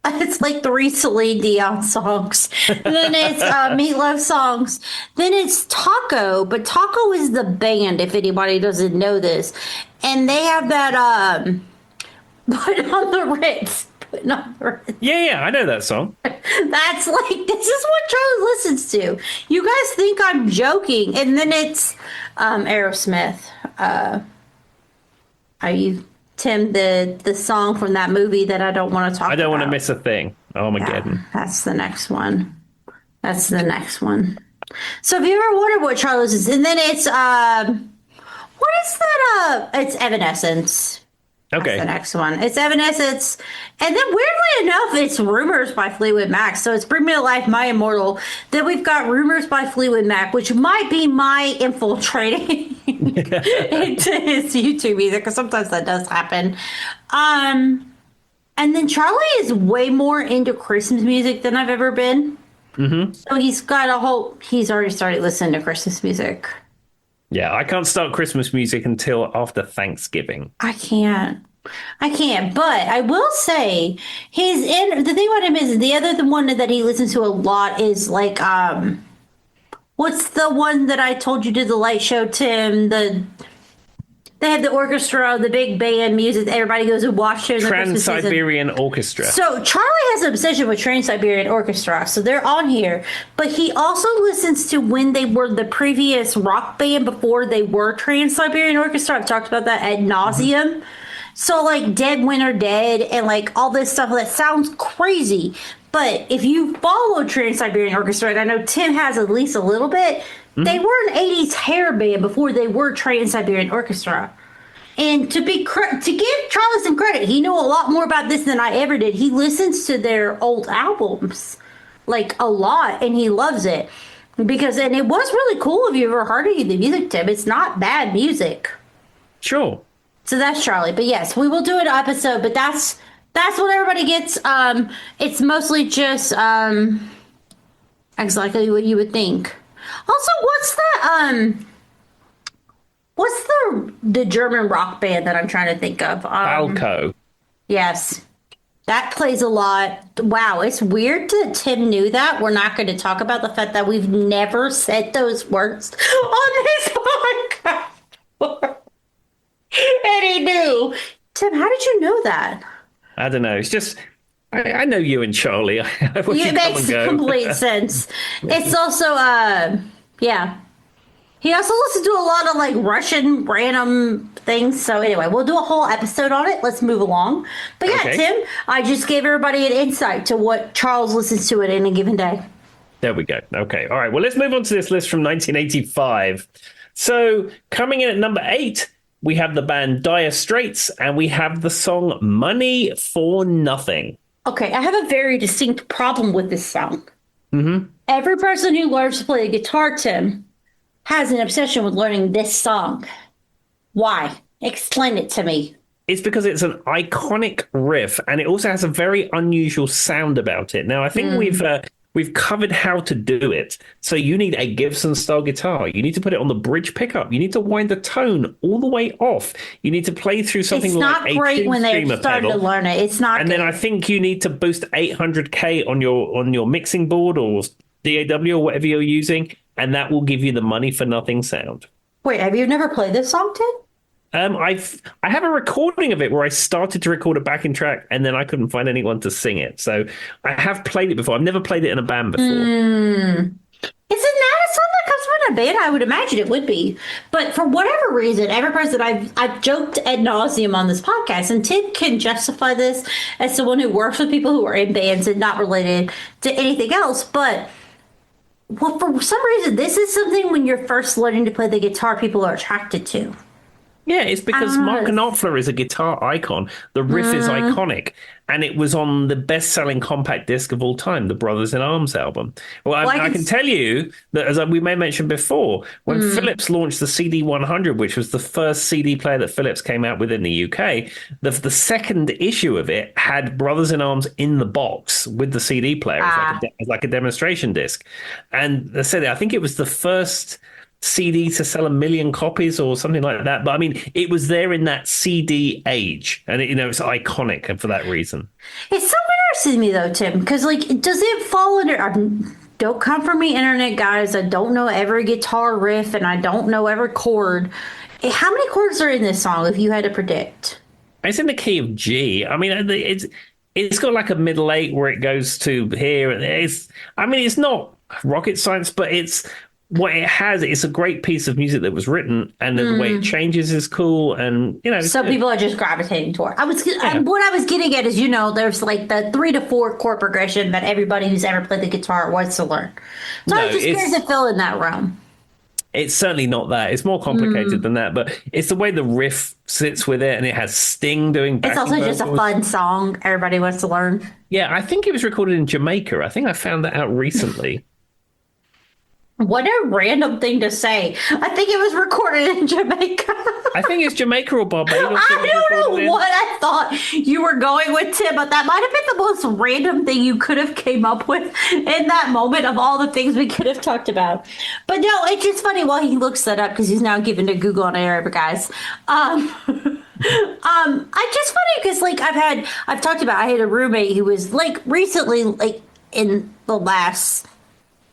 It's like 3 Celine Dion songs. And then it's Meatloaf songs. Then it's Taco, but Taco is the band, if anybody doesn't know this. And they have that Put on the Ritz. Putting on the Ritz. Yeah, I know that song. That's like, this is what Charlie listens to. You guys think I'm joking. And then it's Aerosmith. Are you... Tim, the song from that movie that I don't want to talk about. I don't want to miss a thing. Armageddon. Yeah, that's the next one. So if you ever wondered what Charles is, and then it's what is that? It's Evanescence. Okay. That's the next one. It's Evanescence. And then weirdly enough, it's Rumors by Fleetwood Mac. So it's Bring Me to Life, My Immortal. Then we've got Rumors by Fleetwood Mac, which might be my infiltrating into his YouTube music, because sometimes that does happen. And then Charlie is way more into Christmas music than I've ever been. So he's already started listening to Christmas music. Yeah, I can't start Christmas music until after Thanksgiving. I can't. But I will say the thing about him is the one that he listens to a lot is like what's the one that I told you did the light show, Tim? They have the orchestra, the big band music. Everybody goes and watches Trans-Siberian Orchestra. So Charlie has an obsession with Trans-Siberian Orchestra, so they're on here. But he also listens to when they were the previous rock band before they were Trans-Siberian Orchestra. I've talked about that ad nauseum. So like Dead Winter Dead and like all this stuff that sounds crazy. But if you follow Trans-Siberian Orchestra, and I know Tim has at least a little bit, they were an 80s hair band before they were Trans-Siberian Orchestra. And to give Charlie some credit, he knew a lot more about this than I ever did. He listens to their old albums, like, a lot, and he loves it. And it was really cool if you ever heard any of the music, Tim. It's not bad music. Sure. So that's Charlie. But yes, we will do an episode, but that's what everybody gets. It's mostly just exactly what you would think. Also, what's the German rock band that I'm trying to think of? Falco. Yes. That plays a lot. Wow, it's weird that Tim knew that. We're not going to talk about the fact that we've never said those words on this podcast. And he knew. Tim, how did you know that? I don't know. It's just I know you and Charlie. I watch you It come makes and go. complete sense. It's also, yeah. He also listens to a lot of like Russian random things. So anyway, we'll do a whole episode on it. Let's move along. But yeah, Okay. Tim, I just gave everybody an insight to what Charles listens to in a given day. There we go. Okay. All right. Well, let's move on to this list from 1985. So coming in at number 8, we have the band Dire Straits, and we have the song "Money for Nothing." Okay, I have a very distinct problem with this song. Every person who learns to play the guitar, Tim, has an obsession with learning this song. Why? Explain it to me. It's because it's an iconic riff, and it also has a very unusual sound about it. Now, I think we've covered how to do it. So you need a Gibson style guitar. You need to put it on the bridge pickup. You need to wind the tone all the way off. You need to play through something It's like not a great when they're Streamer starting to pedal. learn it. It's not And good. then I think you need to boost 800K on your mixing board or DAW or whatever you're using, and that will give you the money for nothing sound. Wait, have you never played this song, Tim? I have a recording of it where I started to record a backing track and then I couldn't find anyone to sing it. So I have played it before. I've never played it in a band before. Isn't that a song that comes from a band? I would imagine it would be. But for whatever reason, every person I've joked ad nauseum on this podcast, and Tim can justify this as someone who works with people who are in bands and not related to anything else. But well, for some reason, this is something when you're first learning to play the guitar, people are attracted to. Yeah, it's because Mark Knopfler is a guitar icon. The riff is iconic. And it was on the best-selling compact disc of all time, the Brothers in Arms album. Well, I can tell you that, as we may mention before, when Philips launched the CD100, which was the first CD player that Philips came out with in the UK, the second issue of it had Brothers in Arms in the box with the CD player as like a demonstration disc. And I said, I think it was the first CD to sell 1 million copies or something like that. But I mean, it was there in that CD age, and it's iconic for that reason. It's so interesting to me though, Tim, because like, does it fall under? Don't come for me, internet guys. I don't know every guitar riff, and I don't know every chord. How many chords are in this song? If you had to predict, It's in the key of G. I mean, it's got like a middle 8 where it goes to here. It's not rocket science, but it's what it has. It's a great piece of music that was written, and the way it changes is cool. And some people are just gravitating toward. What I was getting at is, there's like the 3 to 4 chord progression that everybody who's ever played the guitar wants to learn. So I was just curious to fill in that realm. It's certainly not that. It's more complicated than that, but it's the way the riff sits with it, and it has Sting doing It's also just a fun song everybody wants to learn. Yeah, I think it was recorded in Jamaica. I think I found that out recently. What a random thing to say. I think it was recorded in Jamaica. I think it's Jamaica or Barbados. I don't know what I thought you were going with, Tim, but that might have been the most random thing you could have came up with in that moment of all the things we could have talked about. But no, it's just funny while he looks that up because he's now given to Google on air, guys. I just funny because like I've talked about, I had a roommate who was like recently, like in the last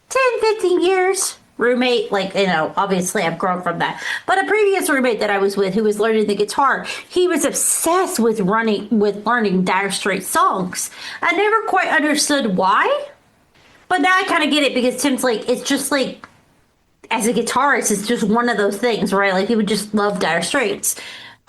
10, 15 years, roommate, like, obviously I've grown from that. But a previous roommate that I was with who was learning the guitar, he was obsessed with learning Dire Straits songs. I never quite understood why. But now I kind of get it because Tim's like, it's just like, as a guitarist, it's just one of those things, right? Like, he would just love Dire Straits.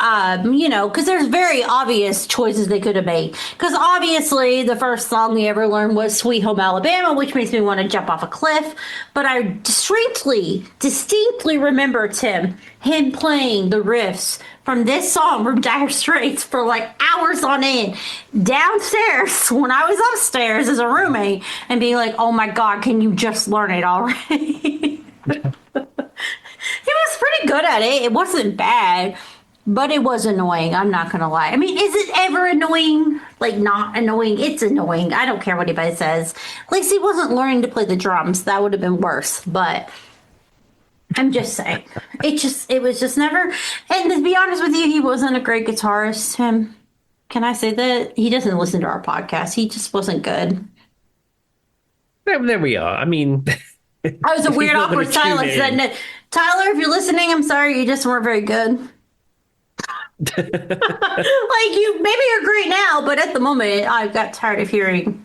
Because there's very obvious choices they could have made. Because obviously, the first song we ever learned was Sweet Home Alabama, which makes me want to jump off a cliff. But I distinctly remember, Tim, him playing the riffs from this song from Dire Straits for like hours on end downstairs when I was upstairs as a roommate and being like, oh my God, can you just learn it already? He was pretty good at it. It wasn't bad. But it was annoying. I'm not going to lie. I mean, is it ever annoying? Like, not annoying? It's annoying. I don't care what anybody says. At least he wasn't learning to play the drums. That would have been worse. But I'm just saying. It was just never. And to be honest with you, he wasn't a great guitarist, Tim. Can I say that? He doesn't listen to our podcast. He just wasn't good. There we are. I mean, I was a weird, awkward silence. Tyler, if you're listening, I'm sorry. You just weren't very good. Like you, maybe you're great now, but at the moment, I just got tired of hearing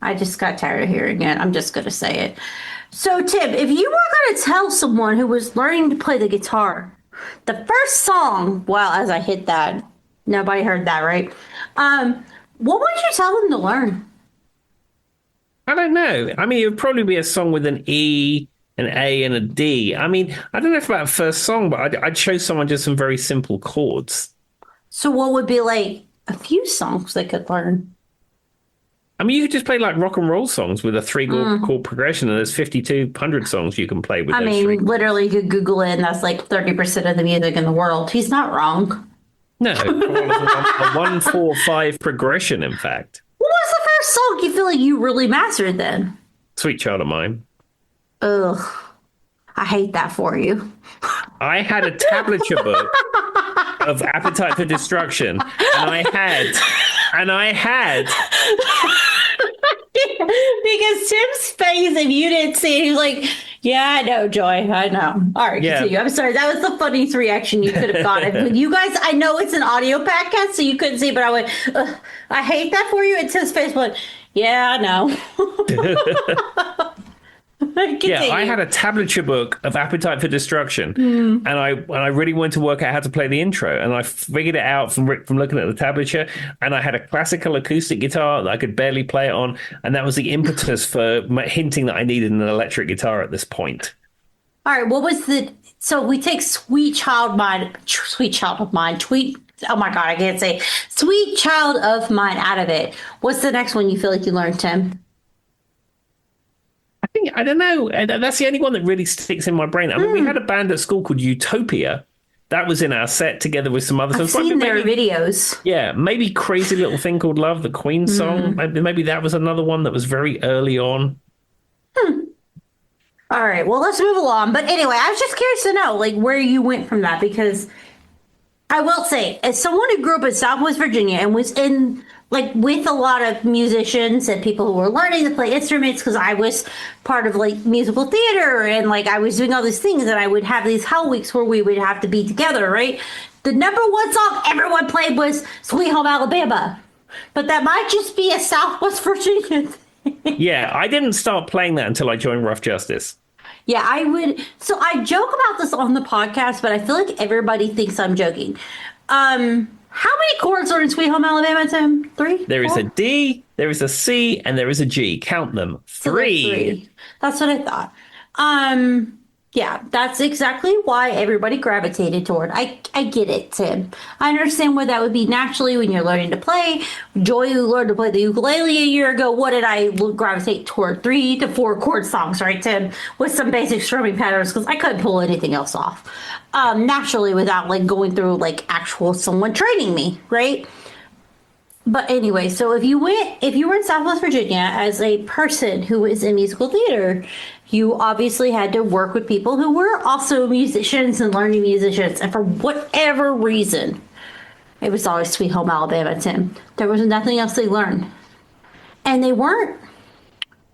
it. I'm just going to say it. So, Tim, if you were going to tell someone who was learning to play the guitar, the first song, well, as I hit that, nobody heard that, right? What would you tell them to learn? I don't know. I mean, it would probably be a song with an E, an A, and a D. I mean, I don't know if about a first song, but I'd show someone just some very simple chords. So, what would be like a few songs they could learn? I mean, you could just play like rock and roll songs with a three-chord progression, and there's 5,200 songs you can play with I those mean, three. literally, you could Google it, and that's like 30% of the music in the world. He's not wrong. No, a 1-4-5 progression, in fact. What was the first song you feel like you really mastered then? Sweet Child of Mine. Ugh, I hate that for you. I had a tablature book of Appetite for Destruction, and I had because Tim's face, if you didn't see it, he was like, yeah, I know, Joy. I know. All right, Yeah. continue. I'm sorry. That was the funniest reaction you could have gotten. You guys, I know it's an audio podcast, so you couldn't see, but I went, ugh, I hate that for you. And Tim's face went, yeah, I know. Yeah, I had a tablature book of Appetite for Destruction, and I really wanted to work out how to play the intro, and I figured it out from looking at the tablature, and I had a classical acoustic guitar that I could barely play it on, and that was the impetus for hinting that I needed an electric guitar at this point. All right, what was so we take Sweet Child of Mine, oh my God, I can't say Sweet Child of Mine out of it. What's the next one you feel like you learned, Tim? I don't know. That's the only one that really sticks in my brain. I mean, we had a band at school called Utopia. That was in our set together with some other songs. I've seen their videos. Yeah, maybe Crazy Little Thing Called Love, the Queen song. Maybe that was another one that was very early on. All right, well, let's move along. But anyway, I was just curious to know, like, where you went from that, because I will say, as someone who grew up in Southwest Virginia and was in, like, with a lot of musicians and people who were learning to play instruments, because I was part of, like, musical theater and, like, I was doing all these things, and I would have these hell weeks where we would have to be together, right? The number one song everyone played was Sweet Home Alabama. But that might just be a Southwest Virginia thing. Yeah, I didn't start playing that until I joined Rough Justice. Yeah, I would. So I joke about this on the podcast, but I feel like everybody thinks I'm joking. How many chords are in Sweet Home Alabama, Tim? 3? There is 4? a D, there is a C, and there is a G. Count them. So that's 3. That's what I thought. Yeah, that's exactly why everybody gravitated toward. I get it, Tim. I understand why that would be naturally when you're learning to play. Joy, who learned to play the ukulele a year ago, what did I gravitate toward? 3 to 4 chord songs, right, Tim? With some basic strumming patterns, because I couldn't pull anything else off. Naturally, without like going through like actual someone training me, right? But anyway, so if you were in Southwest Virginia as a person who was in musical theater, you obviously had to work with people who were also musicians and learning musicians. And for whatever reason, it was always Sweet Home Alabama, Tim. There was nothing else they learned. And they weren't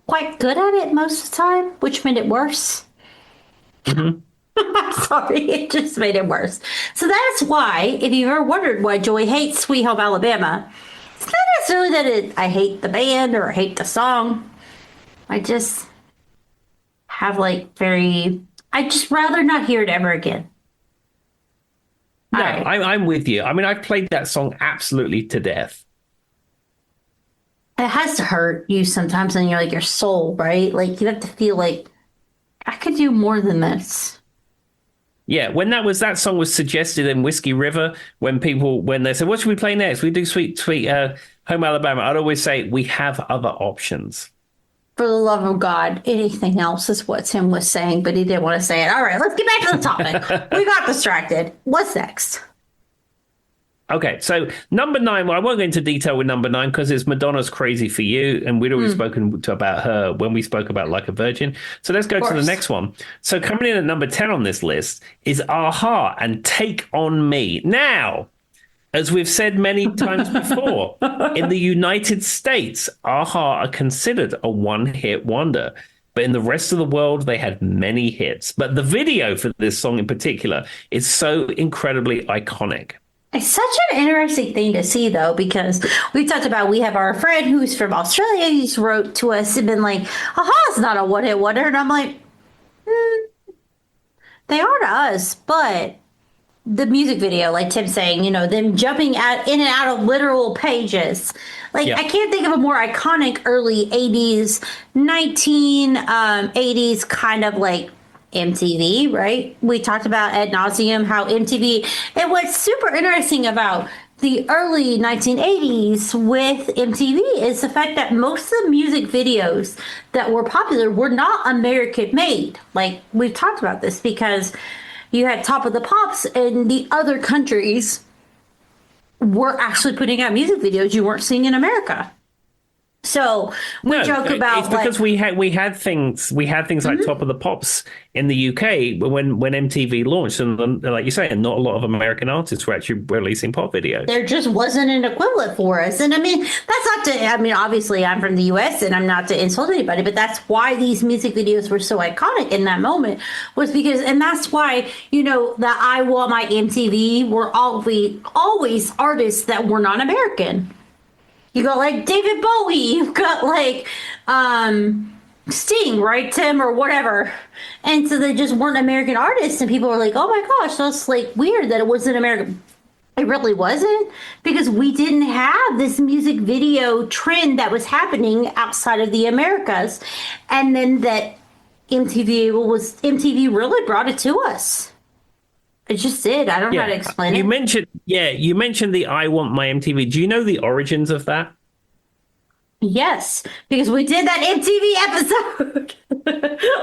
quite good at it most of the time, which made it worse. Mm-hmm. I'm sorry, it just made it worse. So that's why, if you've ever wondered why Joy hates Sweet Home Alabama, it's not necessarily that I hate the band or I hate the song. I just have like I just rather not hear it ever again. No, Right. I'm with you. I mean, I've played that song absolutely to death. It has to hurt you sometimes in your soul, right? Like you have to feel like I could do more than this. Yeah, when that song was suggested in Whiskey River, when they said, what should we play next? We do Sweet Home Alabama. I'd always say, we have other options. For the love of God, anything else is what Tim was saying, but he didn't want to say it. All right, let's get back to the topic. We got distracted. What's next? Okay, so number 9, well, I won't go into detail with number 9 because it's Madonna's Crazy for You, and we'd already spoken about her when we spoke about Like a Virgin. So let's go to the next one. So coming in at number 10 on this list is Aha and Take On Me. Now, as we've said many times before, in the United States, Aha are considered a one-hit wonder. But in the rest of the world, they had many hits. But the video for this song in particular is so incredibly iconic. It's such an interesting thing to see, though, because we talked about we have our friend who's from Australia. He's wrote to us and been like, "Aha, it's not a one-hit wonder," and I'm like, they are to us, but the music video, like Tim saying, them jumping out in and out of literal pages. Like, Yeah. I can't think of a more iconic early 80s, 1980s kind of like MTV, right? We talked about ad nauseum how MTV, and what's super interesting about the early 1980s with MTV is the fact that most of the music videos that were popular were not American made. Like, we've talked about this because you had Top of the Pops and the other countries were actually putting out music videos you weren't seeing in America. So we joke about it's because we had things like Top of the Pops in the UK when MTV launched, and like you say, not a lot of American artists were actually releasing pop videos. there just wasn't an equivalent for us. And I mean, that's not to, I mean, obviously I'm from the US and I'm not to insult anybody, but that's why these music videos were so iconic in that moment was because, and that's why, that I Want My MTV were always artists that were not American. You got like David Bowie, you've got like Sting, right, Tim, or whatever. And so they just weren't American artists, and people were like, oh my gosh, that's like weird that it wasn't American. It really wasn't, because we didn't have this music video trend that was happening outside of the Americas. And then that MTV really brought it to us. It just did. I don't know how to explain it. You mentioned the I Want My MTV. Do you know the origins of that? Yes, because we did that MTV episode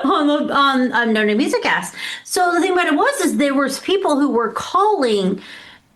on No New Music Cast. So the thing about it is there was people who were calling,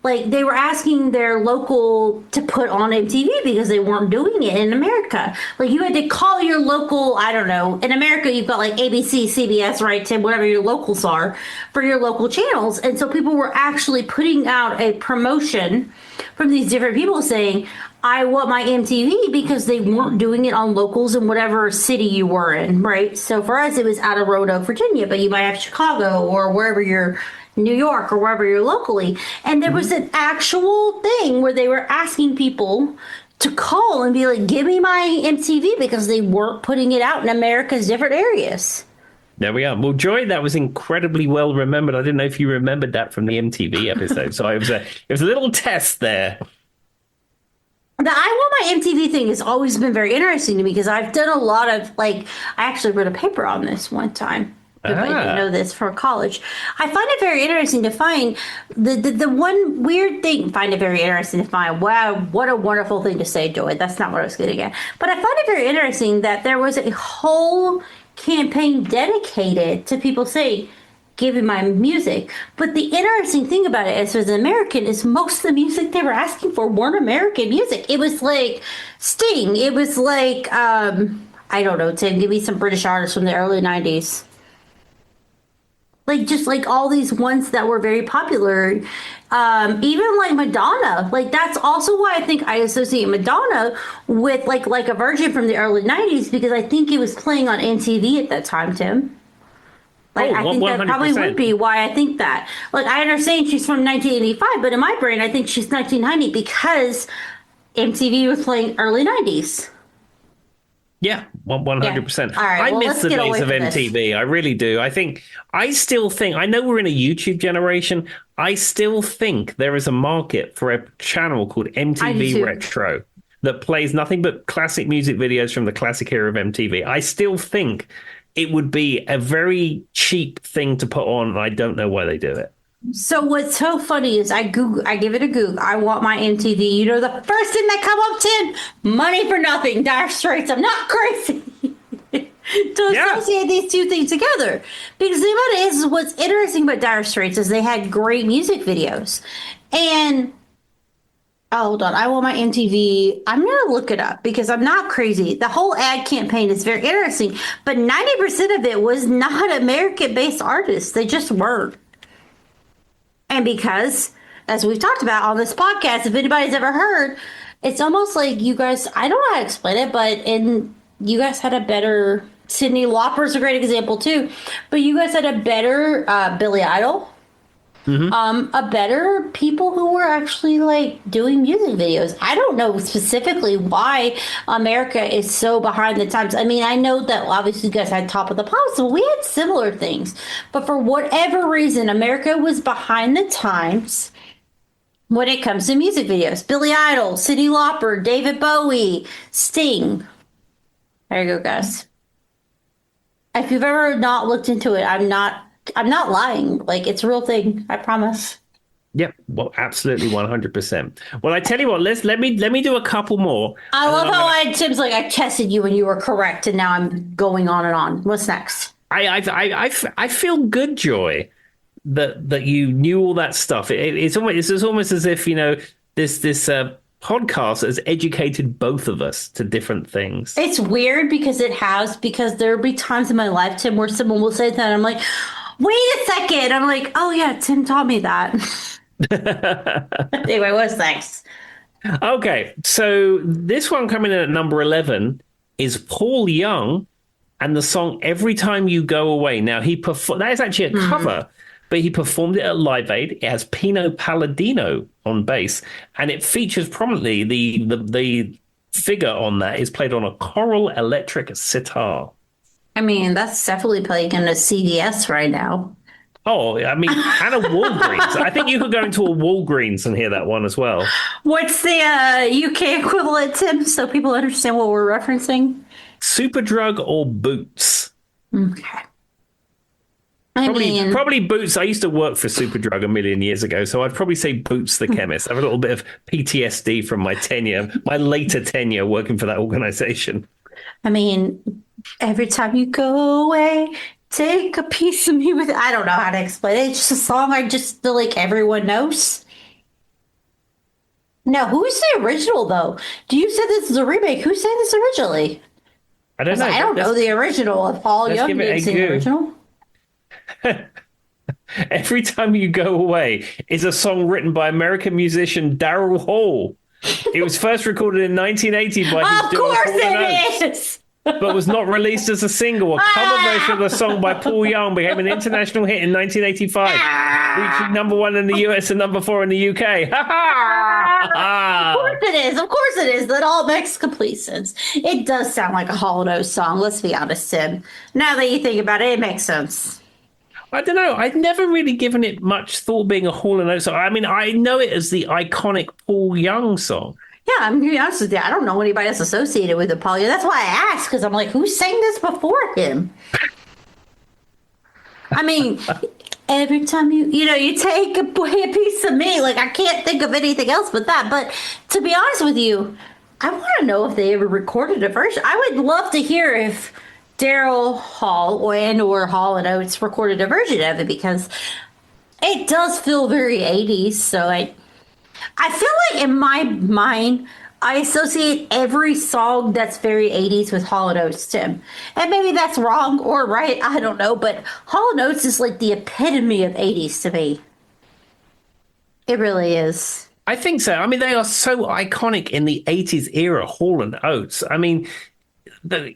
like they were asking their local to put on MTV because they weren't doing it in America. Like you had to call your local, I don't know, in America you've got like ABC, CBS, right, Tim, whatever your locals are for your local channels. And so people were actually putting out a promotion from these different people saying, I want my MTV, because they weren't doing it on locals in whatever city you were in, right? So for us, it was out of Roanoke, Virginia, but you might have Chicago or wherever you're, New York or wherever you're locally. And there was an actual thing where they were asking people to call and be like, give me my MTV, because they weren't putting it out in America's different areas. There we are. Well, Joy, that was incredibly well remembered. I didn't know if you remembered that from the MTV episode. So it was a little test there. The I Want My MTV thing has always been very interesting to me, because I've done a lot of, like, I actually wrote a paper on this one time. Everybody didn't know this for college. I find it very interesting to find the one weird thing. Find it very interesting to find. Wow, what a wonderful thing to say, Joy. That's not what I was getting at. But I find it very interesting that there was a whole campaign dedicated to people saying, give me my music. But the interesting thing about it is, as an American, is most of the music they were asking for weren't American music. It was like Sting. It was like, I don't know, Tim, give me some British artists from the early 90s. Like, just like all these ones that were very popular. Even like Madonna. Like, that's also why I think I associate Madonna with like a Virgin from the early 90s, because I think it was playing on MTV at that time, Tim. Like, I think 100%. That probably would be why I think that. Like, I understand she's from 1985, but in my brain, I think she's 1990 because MTV was playing early 90s. Yeah, 100%. All right, I miss the days of MTV. I really do. I still think, I know we're in a YouTube generation. I still think there is a market for a channel called MTV Retro that plays nothing but classic music videos from the classic era of MTV. I still think it would be a very cheap thing to put on, and I don't know why they do it. So what's so funny is I give it a Google. I Want My MTV. You know, the first thing that come up, Tim, Money for Nothing, Dire Straits. I'm not crazy to associate these two things together. Because the thing about it is what's interesting about Dire Straits is they had great music videos. And hold on, I Want My MTV. I'm going to look it up because I'm not crazy. The whole ad campaign is very interesting. But 90% of it was not American-based artists. They just weren't. And because, as we've talked about on this podcast, if anybody's ever heard, it's almost like you guys, I don't know how to explain it, but you guys had a better, Cyndi Lauper's a great example too, but you guys had a better Billy Idol. A better people who were actually like doing music videos. I don't know specifically why America is so behind the times. I mean, I know that obviously you guys had Top of the Pops, so we had similar things. But for whatever reason, America was behind the times when it comes to music videos. Billy Idol, Cyndi Lauper, David Bowie, Sting. There you go, guys. If you've ever not looked into it, I'm not lying. Like, it's a real thing. I promise. Yep. Well, absolutely 100%. Well, I tell you what, let me do a couple more. I love how Tim's like, I tested you and you were correct, and now I'm going on and on. What's next? I feel good, Joy, that you knew all that stuff. It's almost as if, this podcast has educated both of us to different things. It's weird because there'll be times in my life, Tim, where someone will say that, and I'm like, wait a second. I'm like, oh yeah, Tim taught me that. Anyway, what's next? Okay, so this one coming in at number 11 is Paul Young and the song "Every Time You Go Away." Now that is actually a cover, but he performed it at Live Aid. It has Pino Palladino on bass, and it features prominently the figure on that is played on a Coral electric sitar. I mean, that's definitely playing in a CVS right now. Oh, I mean, and a Walgreens. I think you could go into a Walgreens and hear that one as well. What's the UK equivalent, Tim, so people understand what we're referencing? Superdrug or Boots? Okay. Probably Boots. I used to work for Superdrug a million years ago, so I'd probably say Boots the chemist. I have a little bit of PTSD from my later tenure working for that organization. I mean, every time you go away, take a piece of me with. I don't know how to explain it. It's just a song I just feel like everyone knows. Now, who's the original, though? You said this is a remake. Who sang this originally? I don't know. I don't know the original. If Paul Young didn't sing the original. Every Time You Go Away is a song written by American musician Daryl Hall. It was first recorded in 1980 by his Of course it is! But was not released as a single. A cover version of the song by Paul Young became an international hit in 1985, reaching number 1 in the US and number 4 in the UK. Of course it is. Of course it is. That all makes complete sense. It does sound like a Hall & Oates song. Let's be honest, Tim. Now that you think about it, it makes sense. I don't know. I'd never really given it much thought being a Hall & Oates song. I mean, I know it as the iconic Paul Young song. Yeah, I'm going to be honest with you. I don't know anybody else associated with it, Paul. That's why I asked, because I'm like, who sang this before him? I mean, every time you take away a piece of me, like, I can't think of anything else but that. But to be honest with you, I want to know if they ever recorded a version. I would love to hear if Daryl Hall or Hall & Oates recorded a version of it, because it does feel very 80s. So I feel like in my mind, I associate every song that's very 80s with Hall & Oates, Tim. And maybe that's wrong or right, I don't know, but Hall & Oates is like the epitome of 80s to me. It really is. I think so. I mean, they are so iconic in the 80s era, Hall & Oates. I mean,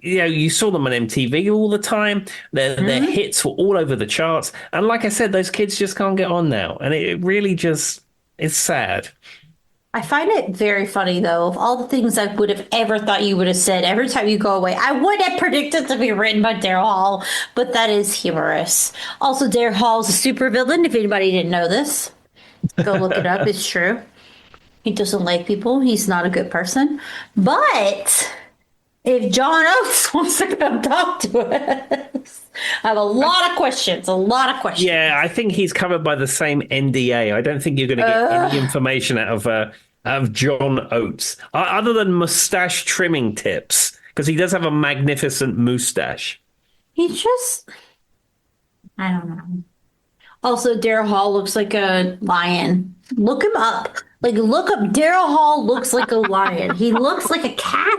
you saw them on MTV all the time. Their hits were all over the charts. And like I said, those kids just can't get on now. And it really just... it's sad. I find it very funny, though, of all the things I would have ever thought you would have said every time you go away. I would have predicted to be written by Daryl Hall, but that is humorous. Also, Daryl Hall is a super villain, if anybody didn't know this. Go look it up. It's true. He doesn't like people. He's not a good person. But if John Oates wants to come talk to us, I have a lot of questions. Yeah, I think he's covered by the same NDA. I don't think you're going to get any information out of John Oates, other than mustache trimming tips, because he does have a magnificent mustache. He's just... I don't know. Also, Daryl Hall looks like a lion. Look him up. Look up. Daryl Hall looks like a lion. He looks like a cat.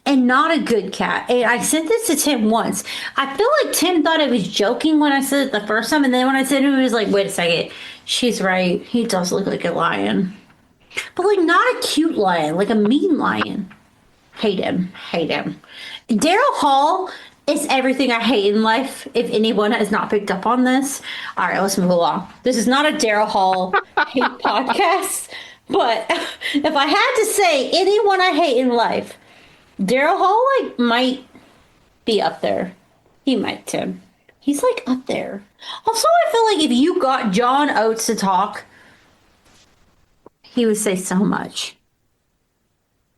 And not a good cat. And I sent this to Tim once. I feel like Tim thought I was joking when I said it the first time. And then when I said it, he was like, wait a second. She's right. He does look like a lion. But not a cute lion. Like a mean lion. Hate him. Daryl Hall It's everything I hate in life. If anyone has not picked up on this, all right, let's move along. This is not a Daryl Hall hate podcast, but if I had to say anyone I hate in life, Daryl Hall like might be up there. He might, Tim. He's like up there. Also, I feel like if you got John Oates to he would say so much.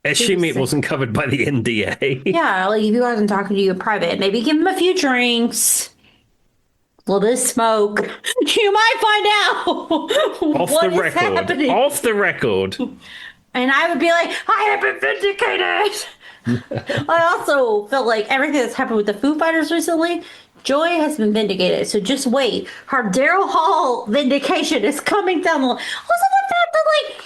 Assuming it wasn't covered by the NDA. Yeah, like if you wasn't talking to you in private, maybe give him a few drinks, a little bit of smoke. You might find out Off what the is record. happening. Off the record. And I would be like, I have been vindicated. I also felt like everything that's happened with the Foo Fighters recently, Joy has been vindicated. So just wait. Her Daryl Hall vindication is coming down the line. Also the fact that like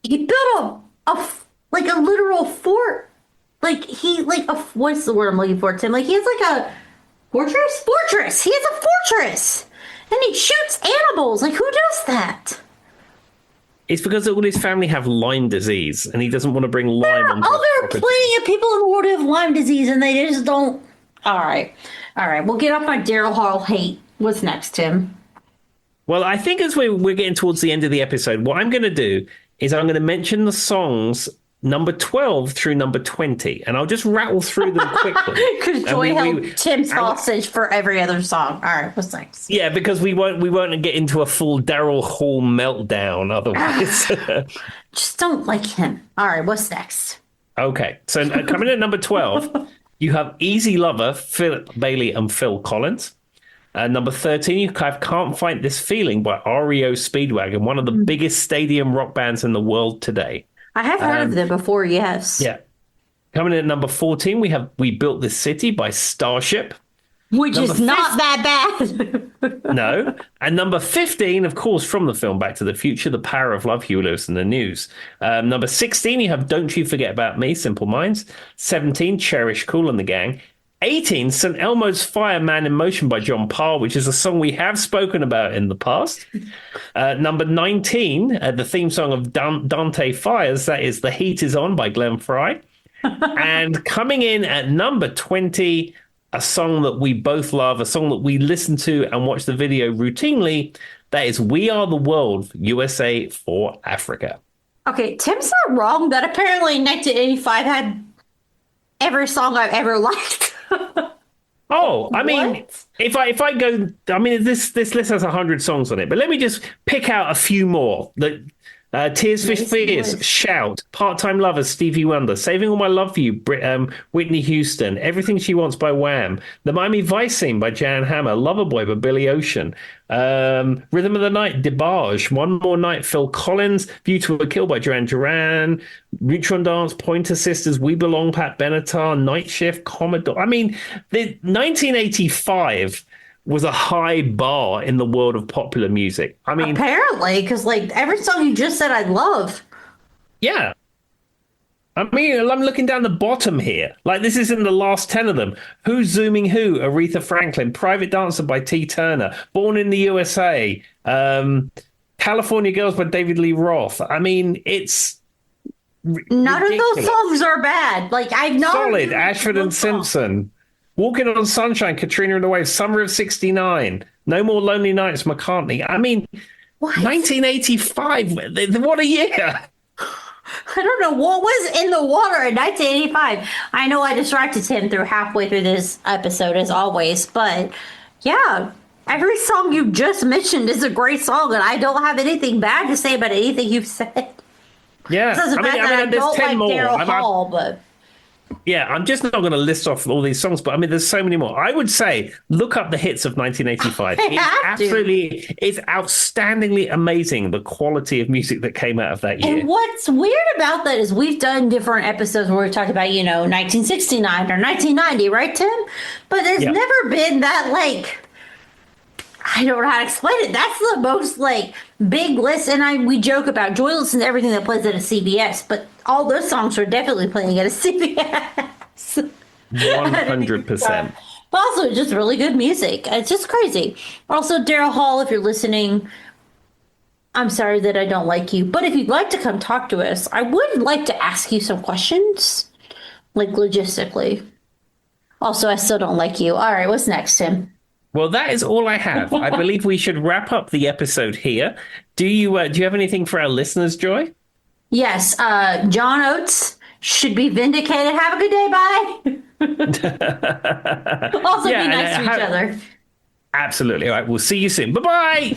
he built a literal fort. Like he what's the word I'm looking for, Tim? Like he has like a fortress? Fortress! He has a fortress! And he shoots animals. Like who does that? It's because all his family have Lyme disease, and he doesn't want to bring Lyme onto Oh, there are his property. plenty of people in the world who have Lyme disease, and they just don't. All right. We'll get off my Daryl Hall hate. What's next, Tim? Well, I think as we're getting towards the end of the episode, what I'm going to do is I'm going to mention the songs number 12 through number 20, and I'll just rattle through them quickly. Because Joy held Tim's hostage for every other song. All right, what's next? Yeah, because we won't get into a full Daryl Hall meltdown otherwise. Just don't like him. All right, what's next? Okay, so coming in at number 12, you have Easy Lover, Philip Bailey and Phil Collins. Number 13, you have Can't Fight This Feeling by REO Speedwagon, one of the biggest stadium rock bands in the world today. I have heard of them before, yes. Yeah. Coming in at number 14, we have We Built This City by Starship. Which is not that bad. No. And number 15, of course, from the film Back to the Future, The Power of Love, Huey Lewis and the News. Number 16, you have Don't You Forget About Me, Simple Minds. 17, Cherish, Kool and the Gang. 18, St. Elmo's Fire, Man in Motion by John Parr, which is a song we have spoken about in the past. Number 19, the theme song of Dante Fires, that is The Heat Is On by Glenn Frey. And coming in at number 20, a song that we both love, a song that we listen to and watch the video routinely, that is We Are the World, USA for Africa. Okay, Tim's not wrong that apparently 1985 had every song I've ever liked. Oh, I mean, What? if I go, I mean, this list has 100 songs on it, but let me just pick out a few more. Tears for Amazing Fears, list. Shout, Part-Time Lovers, Stevie Wonder, Saving All My Love for You, Whitney Houston, Everything She Wants by Wham, The Miami Vice Scene by Jan Hammer, Loverboy by Billy Ocean, Rhythm of the Night, DeBarge, One More Night, Phil Collins, View to a Kill by Duran Duran, Neutron Dance, Pointer Sisters, We Belong, Pat Benatar, Night Shift, Commodore. I mean, the 1985 was a high bar in the world of popular music. I mean, Apparently, because like every song you just said I love. yeah. I mean, I'm looking down the bottom here. Like, this is in the last 10 of them. Who's Zooming Who? Aretha Franklin. Private Dancer by T. Turner. Born in the USA. California Girls by David Lee Roth. I mean, it's None of those songs are bad. Like I've not solid. Ashford and Simpson. Walking on Sunshine, Katrina and the Waves, Summer of '69, No More Lonely Nights, McCartney. I mean, What? 1985. What a year. I don't know what was in the water in 1985. I know I distracted him through halfway through this episode, as always, but yeah, every song you just mentioned is a great song, and I don't have anything bad to say about anything you've said. Yeah. It doesn't matter that I there's don't 10 like more. Daryl Hall, but Yeah, I'm just not going to list off all these songs, but I mean, there's so many more. I would say look up the hits of 1985. It's outstandingly amazing, the quality of music that came out of that year. And what's weird about that is we've done different episodes where we've talked about, 1969 or 1990, right, Tim? But there's Yeah. never been that, like, I don't know how to explain it. That's the most, like, big list. And we joke about Joy listens to everything that plays at a CBS, but all those songs are definitely playing at a CBS. 100%. But also just really good music. It's just crazy. Also, Daryl Hall, if you're listening, I'm sorry that I don't like you. But if you'd like to come talk to us, I would like to ask you some questions, like logistically. Also, I still don't like you. All right, what's next, Tim? Well, that is all I have. I believe we should wrap up the episode here. Do you have anything for our listeners, Joy? Yes, John Oates should be vindicated. Have a good day. Bye. Also, be nice to each other. Absolutely. All right. We'll see you soon. Bye-bye.